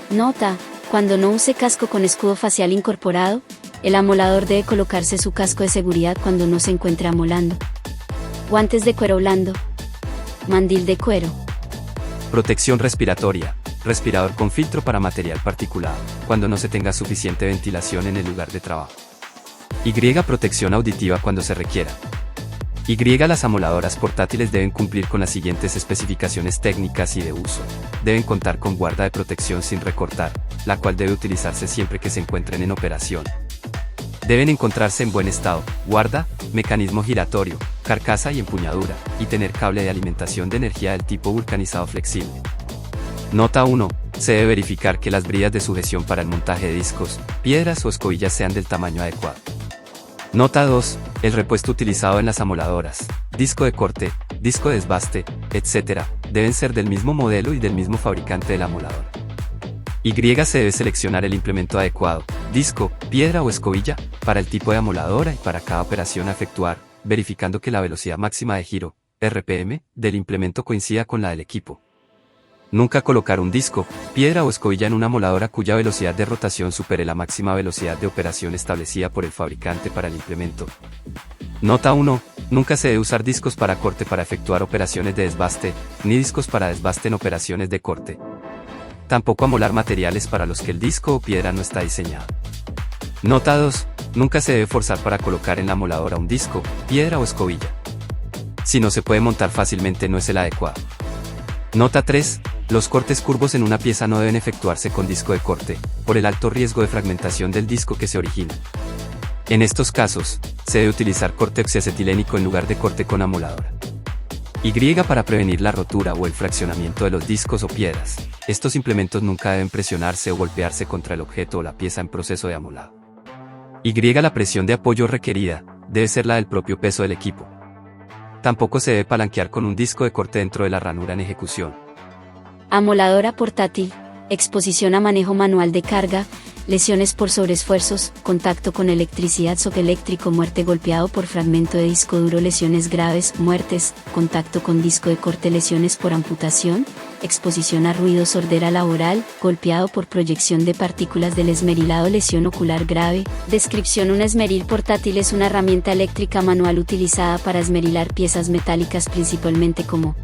Nota: cuando no use casco con escudo facial incorporado, el amolador debe colocarse su casco de seguridad cuando no se encuentre amolando. Guantes de cuero blando. Mandil de cuero. Protección respiratoria. Respirador con filtro para material particulado, cuando no se tenga suficiente ventilación en el lugar de trabajo. Y. Protección auditiva cuando se requiera. Y. Las amoladoras portátiles deben cumplir con las siguientes especificaciones técnicas y de uso. Deben contar con guarda de protección sin recortar, la cual debe utilizarse siempre que se encuentren en operación. Deben encontrarse en buen estado, guarda, mecanismo giratorio, carcasa y empuñadura, y tener cable de alimentación de energía del tipo vulcanizado flexible. Nota 1. Se debe verificar que las brillas de sujeción para el montaje de discos, piedras o escobillas sean del tamaño adecuado. Nota 2. El repuesto utilizado en las amoladoras, disco de corte, disco de desbaste, etc., deben ser del mismo modelo y del mismo fabricante del amolador. Y. Se debe seleccionar el implemento adecuado, disco, piedra o escobilla, para el tipo de amoladora y para cada operación a efectuar, verificando que la velocidad máxima de giro, RPM, del implemento coincida con la del equipo. Nunca colocar un disco, piedra o escobilla en una amoladora cuya velocidad de rotación supere la máxima velocidad de operación establecida por el fabricante para el implemento. Nota 1. Nunca se debe usar discos para corte para efectuar operaciones de desbaste, ni discos para desbaste en operaciones de corte. Tampoco amolar materiales para los que el disco o piedra no está diseñado. Nota 2. Nunca se debe forzar para colocar en la amoladora un disco, piedra o escobilla. Si no se puede montar fácilmente no es el adecuado. Nota 3. Los cortes curvos en una pieza no deben efectuarse con disco de corte, por el alto riesgo de fragmentación del disco que se origina. En estos casos, se debe utilizar corte oxiacetilénico en lugar de corte con amoladora. Y para prevenir la rotura o el fraccionamiento de los discos o piedras. Estos implementos nunca deben presionarse o golpearse contra el objeto o la pieza en proceso de amolado. Y la presión de apoyo requerida, debe ser la del propio peso del equipo. Tampoco se debe palanquear con un disco de corte dentro de la ranura en ejecución. Amoladora portátil, exposición a manejo manual de carga, lesiones por sobreesfuerzos, contacto con electricidad, shock eléctrico, muerte golpeado por fragmento de disco duro, lesiones graves, muertes, contacto con disco de corte, lesiones por amputación, exposición a ruido, sordera laboral, golpeado por proyección de partículas del esmerilado, lesión ocular grave. Descripción: un esmeril portátil es una herramienta eléctrica manual utilizada para esmerilar piezas metálicas principalmente como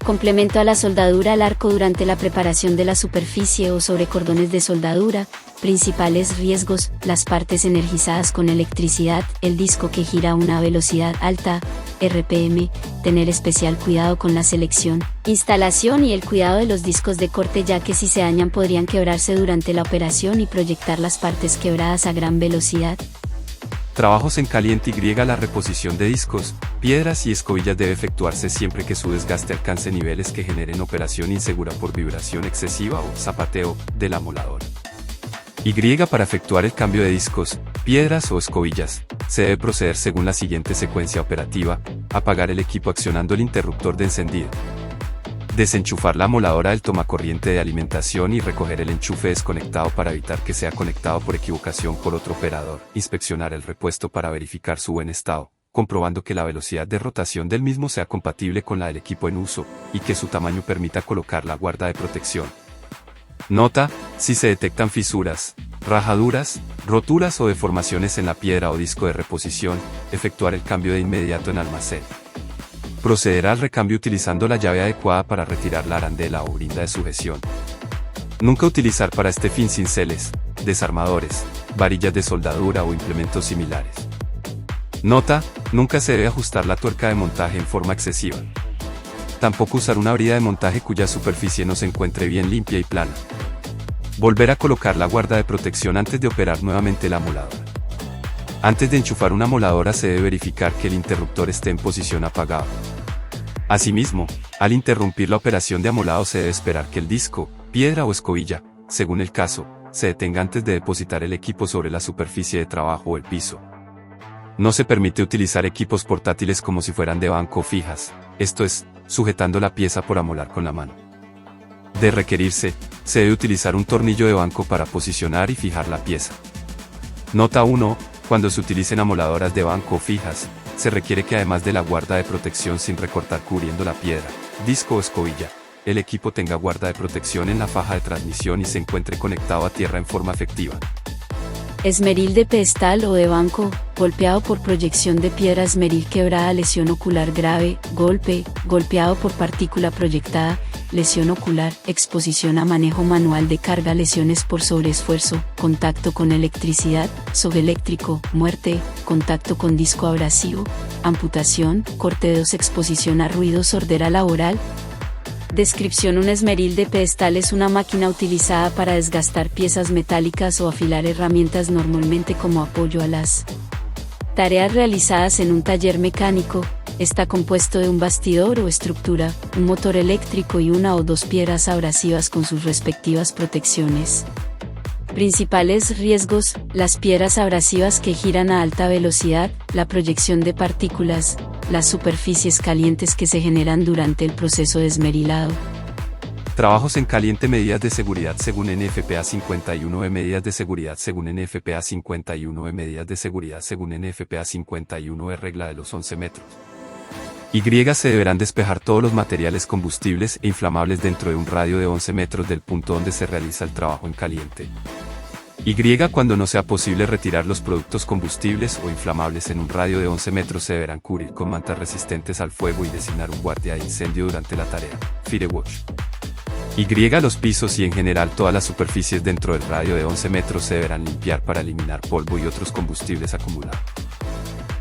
complemento a la soldadura al arco durante la preparación de la superficie o sobre cordones de soldadura. Principales riesgos: las partes energizadas con electricidad, el disco que gira a una velocidad alta, RPM, tener especial cuidado con la selección, instalación y el cuidado de los discos de corte, ya que si se dañan podrían quebrarse durante la operación y proyectar las partes quebradas a gran velocidad. Trabajos en caliente. La reposición de discos, piedras y escobillas debe efectuarse siempre que su desgaste alcance niveles que generen operación insegura por vibración excesiva o zapateo de la amoladora. Y para efectuar el cambio de discos, piedras o escobillas, se debe proceder según la siguiente secuencia operativa: apagar el equipo accionando el interruptor de encendido, desenchufar la amoladora del tomacorriente de alimentación y recoger el enchufe desconectado para evitar que sea conectado por equivocación por otro operador, inspeccionar el repuesto para verificar su buen estado, comprobando que la velocidad de rotación del mismo sea compatible con la del equipo en uso, y que su tamaño permita colocar la guarda de protección. Nota: si se detectan fisuras, rajaduras, roturas o deformaciones en la piedra o disco de reposición, efectuar el cambio de inmediato en almacén. Proceder al recambio utilizando la llave adecuada para retirar la arandela o brinda de sujeción. Nunca utilizar para este fin cinceles, desarmadores, varillas de soldadura o implementos similares. Nota: nunca se debe ajustar la tuerca de montaje en forma excesiva. Tampoco usar una brida de montaje cuya superficie no se encuentre bien limpia y plana. Volver a colocar la guarda de protección antes de operar nuevamente la amoladora. Antes de enchufar una amoladora se debe verificar que el interruptor esté en posición apagado. Asimismo, al interrumpir la operación de amolado se debe esperar que el disco, piedra o escobilla, según el caso, se detenga antes de depositar el equipo sobre la superficie de trabajo o el piso. No se permite utilizar equipos portátiles como si fueran de banco o fijas, esto es, sujetando la pieza por amolar con la mano. De requerirse, se debe utilizar un tornillo de banco para posicionar y fijar la pieza. Nota 1. Cuando se utilicen amoladoras de banco o fijas, se requiere que además de la guarda de protección sin recortar cubriendo la piedra, disco o escobilla, el equipo tenga guarda de protección en la faja de transmisión y se encuentre conectado a tierra en forma efectiva. Esmeril de pedestal o de banco, golpeado por proyección de piedra, esmeril quebrada, lesión ocular grave, golpe, golpeado por partícula proyectada, lesión ocular, exposición a manejo manual de carga, lesiones por sobreesfuerzo, contacto con electricidad, shock eléctrico, muerte, contacto con disco abrasivo, amputación, corte de dedos, exposición a ruido, sordera laboral. Descripción: un esmeril de pedestal es una máquina utilizada para desgastar piezas metálicas o afilar herramientas, normalmente como apoyo a las tareas realizadas en un taller mecánico. Está compuesto de un bastidor o estructura, un motor eléctrico y una o dos piedras abrasivas con sus respectivas protecciones. Principales riesgos: las piedras abrasivas que giran a alta velocidad, la proyección de partículas, las superficies calientes que se generan durante el proceso de esmerilado. Trabajos en caliente. Medidas de seguridad según NFPA 51E. Medidas de seguridad según NFPA 51E. Medidas de seguridad según NFPA 51E. Regla de los 11 metros. Y. Se deberán despejar todos los materiales combustibles e inflamables dentro de un radio de 11 metros del punto donde se realiza el trabajo en caliente. Y. Cuando no sea posible retirar los productos combustibles o inflamables en un radio de 11 metros, se deberán cubrir con mantas resistentes al fuego y designar un guardia de incendio durante la tarea. Firewatch. Y. Los pisos y en general todas las superficies dentro del radio de 11 metros se deberán limpiar para eliminar polvo y otros combustibles acumulados.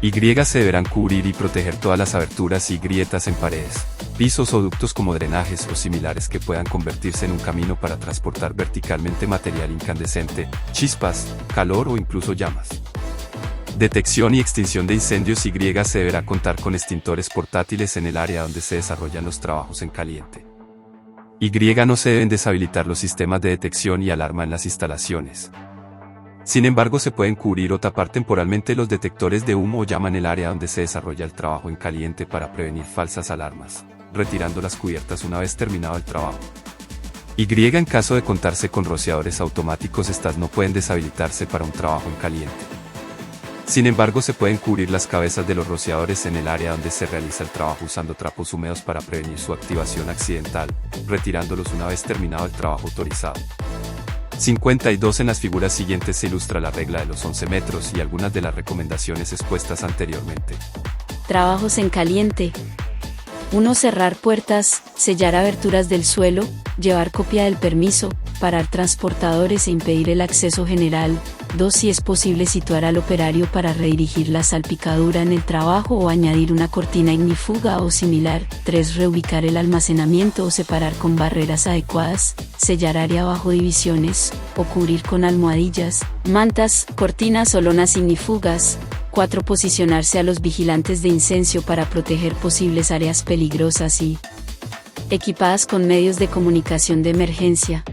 Y. Se deberán cubrir y proteger todas las aberturas y grietas en paredes, pisos o ductos como drenajes o similares que puedan convertirse en un camino para transportar verticalmente material incandescente, chispas, calor o incluso llamas. Detección y extinción de incendios. Y. Se deberá contar con extintores portátiles en el área donde se desarrollan los trabajos en caliente. Y. No se deben deshabilitar los sistemas de detección y alarma en las instalaciones. Sin embargo, se pueden cubrir o tapar temporalmente los detectores de humo o llama en el área donde se desarrolla el trabajo en caliente para prevenir falsas alarmas, retirando las cubiertas una vez terminado el trabajo. Y. En caso de contarse con rociadores automáticos, estas no pueden deshabilitarse para un trabajo en caliente. Sin embargo, se pueden cubrir las cabezas de los rociadores en el área donde se realiza el trabajo usando trapos húmedos para prevenir su activación accidental, retirándolos una vez terminado el trabajo autorizado. 52. En las figuras siguientes se ilustra la regla de los 11 metros y algunas de las recomendaciones expuestas anteriormente. Trabajos en caliente. 1. Cerrar puertas, sellar aberturas del suelo, llevar copia del permiso, parar transportadores e impedir el acceso general. 2. Si es posible, situar al operario para redirigir la salpicadura en el trabajo o añadir una cortina ignífuga o similar. 3. Reubicar el almacenamiento o separar con barreras adecuadas, sellar área bajo divisiones, o cubrir con almohadillas, mantas, cortinas o lonas ignífugas. 4. Posicionarse a los vigilantes de incendio para proteger posibles áreas peligrosas y equipadas con medios de comunicación de emergencia.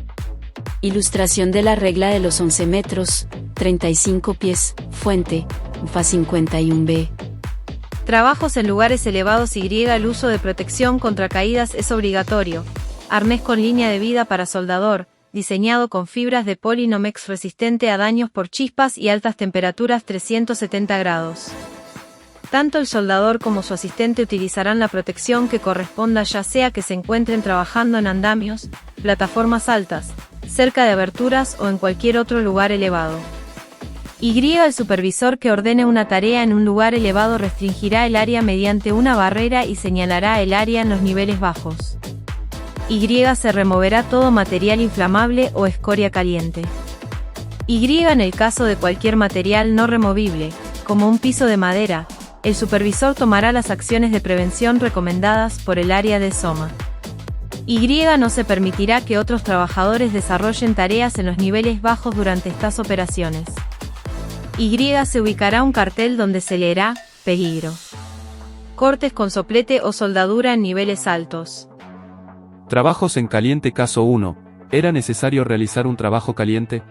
Ilustración de la regla de los 11 metros, 35 pies, fuente, UFA 51B. Trabajos en lugares elevados. Y. El uso de protección contra caídas es obligatorio. Arnés con línea de vida para soldador, diseñado con fibras de Polinomex resistente a daños por chispas y altas temperaturas 370 grados. Tanto el soldador como su asistente utilizarán la protección que corresponda, ya sea que se encuentren trabajando en andamios, plataformas altas, cerca de aberturas o en cualquier otro lugar elevado. Y. El supervisor que ordene una tarea en un lugar elevado restringirá el área mediante una barrera y señalará el área en los niveles bajos. Y. Se removerá todo material inflamable o escoria caliente. Y. En el caso de cualquier material no removible, como un piso de madera, el supervisor tomará las acciones de prevención recomendadas por el área de SOMA. Y. No se permitirá que otros trabajadores desarrollen tareas en los niveles bajos durante estas operaciones. Y. Se ubicará un cartel donde se leerá, peligro. Cortes con soplete o soldadura en niveles altos. Trabajos en caliente. Caso 1. ¿Era necesario realizar un trabajo caliente?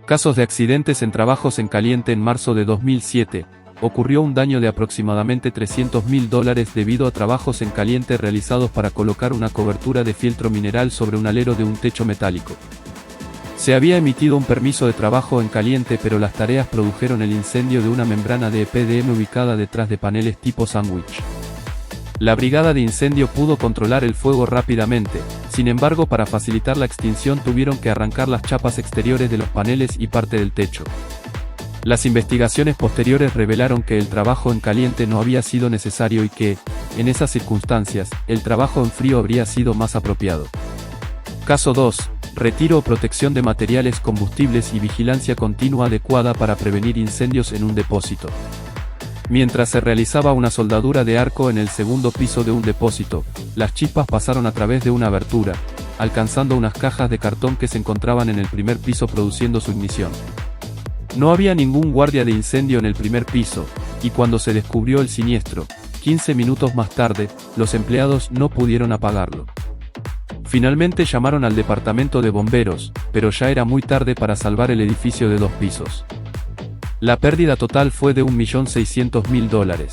Casos de accidentes en trabajos en caliente. En marzo de 2007, ocurrió un daño de aproximadamente $300.000 debido a trabajos en caliente realizados para colocar una cobertura de fieltro mineral sobre un alero de un techo metálico. Se había emitido un permiso de trabajo en caliente, pero las tareas produjeron el incendio de una membrana de EPDM ubicada detrás de paneles tipo sándwich. La brigada de incendio pudo controlar el fuego rápidamente, sin embargo, para facilitar la extinción tuvieron que arrancar las chapas exteriores de los paneles y parte del techo. Las investigaciones posteriores revelaron que el trabajo en caliente no había sido necesario y que, en esas circunstancias, el trabajo en frío habría sido más apropiado. Caso 2. Retiro o protección de materiales combustibles y vigilancia continua adecuada para prevenir incendios en un depósito. Mientras se realizaba una soldadura de arco en el segundo piso de un depósito, las chispas pasaron a través de una abertura, alcanzando unas cajas de cartón que se encontraban en el primer piso produciendo su ignición. No había ningún guardia de incendio en el primer piso, y cuando se descubrió el siniestro, 15 minutos más tarde, los empleados no pudieron apagarlo. Finalmente llamaron al departamento de bomberos, pero ya era muy tarde para salvar el edificio de 2 pisos. La pérdida total fue de $1.600.000.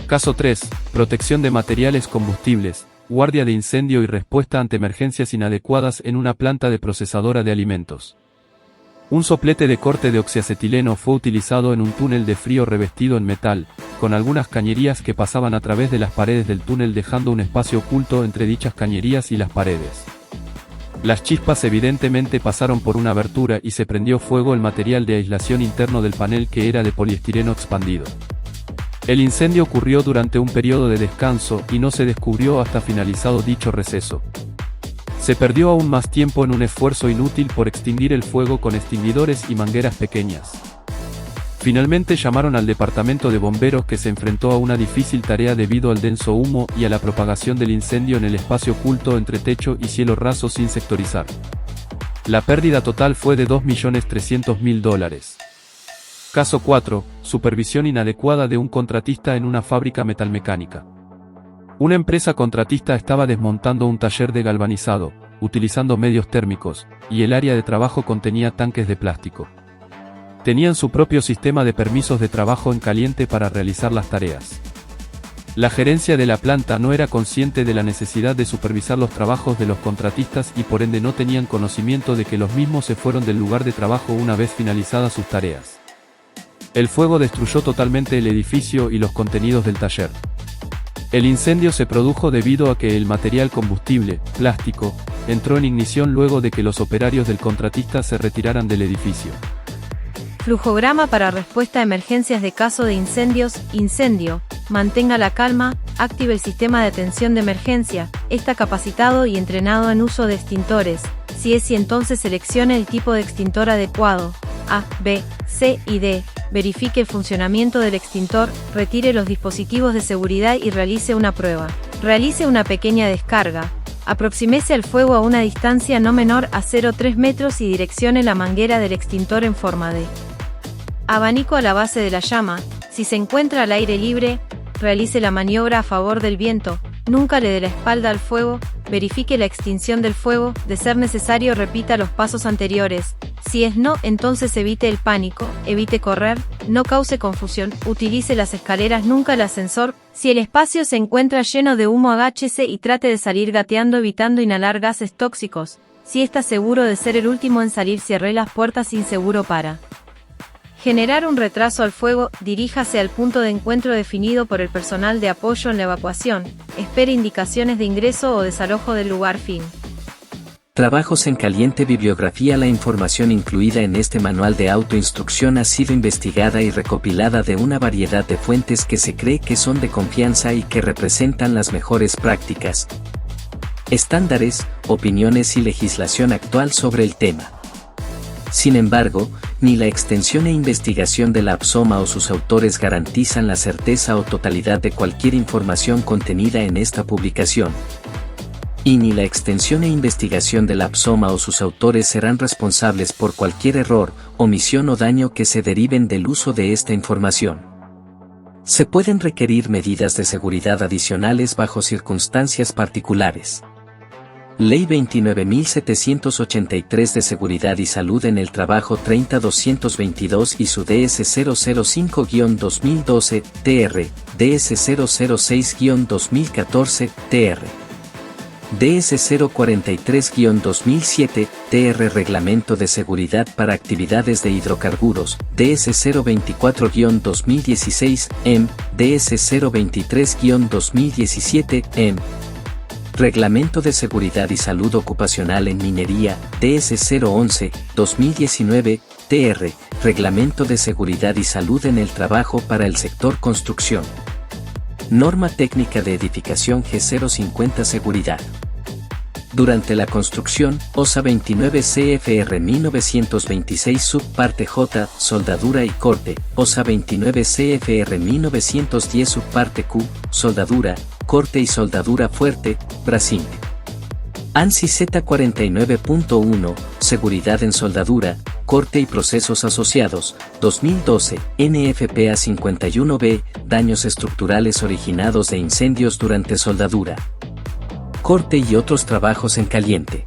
Caso 3. Protección de materiales combustibles. guardia de incendio y respuesta ante emergencias inadecuadas en una planta de procesadora de alimentos. Un soplete de corte de oxiacetileno fue utilizado en un túnel de frío revestido en metal, con algunas cañerías que pasaban a través de las paredes del túnel dejando un espacio oculto entre dichas cañerías y las paredes. Las chispas evidentemente pasaron por una abertura y se prendió fuego el material de aislación interno del panel que era de poliestireno expandido. El incendio ocurrió durante un periodo de descanso y no se descubrió hasta finalizado dicho receso. Se perdió aún más tiempo en un esfuerzo inútil por extinguir el fuego con extinguidores y mangueras pequeñas. Finalmente llamaron al departamento de bomberos que se enfrentó a una difícil tarea debido al denso humo y a la propagación del incendio en el espacio oculto entre techo y cielo raso sin sectorizar. La pérdida total fue de $2.300.000. Caso 4. Supervisión inadecuada de un contratista en una fábrica metalmecánica. Una empresa contratista estaba desmontando un taller de galvanizado, utilizando medios térmicos, y el área de trabajo contenía tanques de plástico. Tenían su propio sistema de permisos de trabajo en caliente para realizar las tareas. La gerencia de la planta no era consciente de la necesidad de supervisar los trabajos de los contratistas y por ende no tenían conocimiento de que los mismos se fueron del lugar de trabajo una vez finalizadas sus tareas. El fuego destruyó totalmente el edificio y los contenidos del taller. El incendio se produjo debido a que el material combustible, plástico, entró en ignición luego de que los operarios del contratista se retiraran del edificio. Flujograma para respuesta a emergencias de caso de incendios. Incendio. Mantenga la calma, active el sistema de atención de emergencia, está capacitado y entrenado en uso de extintores. Si es entonces seleccione el tipo de extintor adecuado. A, B, C y D. Verifique el funcionamiento del extintor, retire los dispositivos de seguridad y realice una prueba. Realice una pequeña descarga. Aproxímese al fuego a una distancia no menor a 0,3 metros y direccione la manguera del extintor en forma de abanico a la base de la llama. Si se encuentra al aire libre, realice la maniobra a favor del viento. Nunca le dé la espalda al fuego. Verifique la extinción del fuego. De ser necesario, repita los pasos anteriores. Si es no, entonces evite el pánico, evite correr, no cause confusión, utilice las escaleras, nunca el ascensor. Si el espacio se encuentra lleno de humo, agáchese y trate de salir gateando evitando inhalar gases tóxicos. Si está seguro de ser el último en salir, cierre las puertas inseguro para generar un retraso al fuego. Diríjase al punto de encuentro definido por el personal de apoyo en la evacuación. Espere indicaciones de ingreso o desalojo del lugar fin. Trabajos en caliente. Bibliografía. La información incluida en este manual de autoinstrucción ha sido investigada y recopilada de una variedad de fuentes que se cree que son de confianza y que representan las mejores prácticas, estándares, opiniones y legislación actual sobre el tema. Sin embargo, ni la extensión e investigación de la APSOMA o sus autores garantizan la certeza o totalidad de cualquier información contenida en esta publicación. Y ni la extensión e investigación de la APSOMA o sus autores serán responsables por cualquier error, omisión o daño que se deriven del uso de esta información. Se pueden requerir medidas de seguridad adicionales bajo circunstancias particulares. Ley 29.783 de Seguridad y Salud en el Trabajo 30.222 y su DS 005-2012, TR, DS 006-2014, TR. DS 043-2007, TR Reglamento de Seguridad para Actividades de Hidrocarburos, DS 024-2016, EM, DS 023-2017, EM. Reglamento de Seguridad y Salud Ocupacional en Minería, DS 011-2019, TR, Reglamento de Seguridad y Salud en el Trabajo para el Sector Construcción. Norma Técnica de Edificación G050 Seguridad. Durante la construcción, OSA 29 CFR 1926 subparte J, soldadura y corte, OSA 29 CFR 1910 subparte Q, soldadura, corte y soldadura fuerte, Brasing. ANSI Z49.1, seguridad en soldadura, corte y procesos asociados, 2012, NFPA 51B, daños estructurales originados de incendios durante soldadura, corte y otros trabajos en caliente.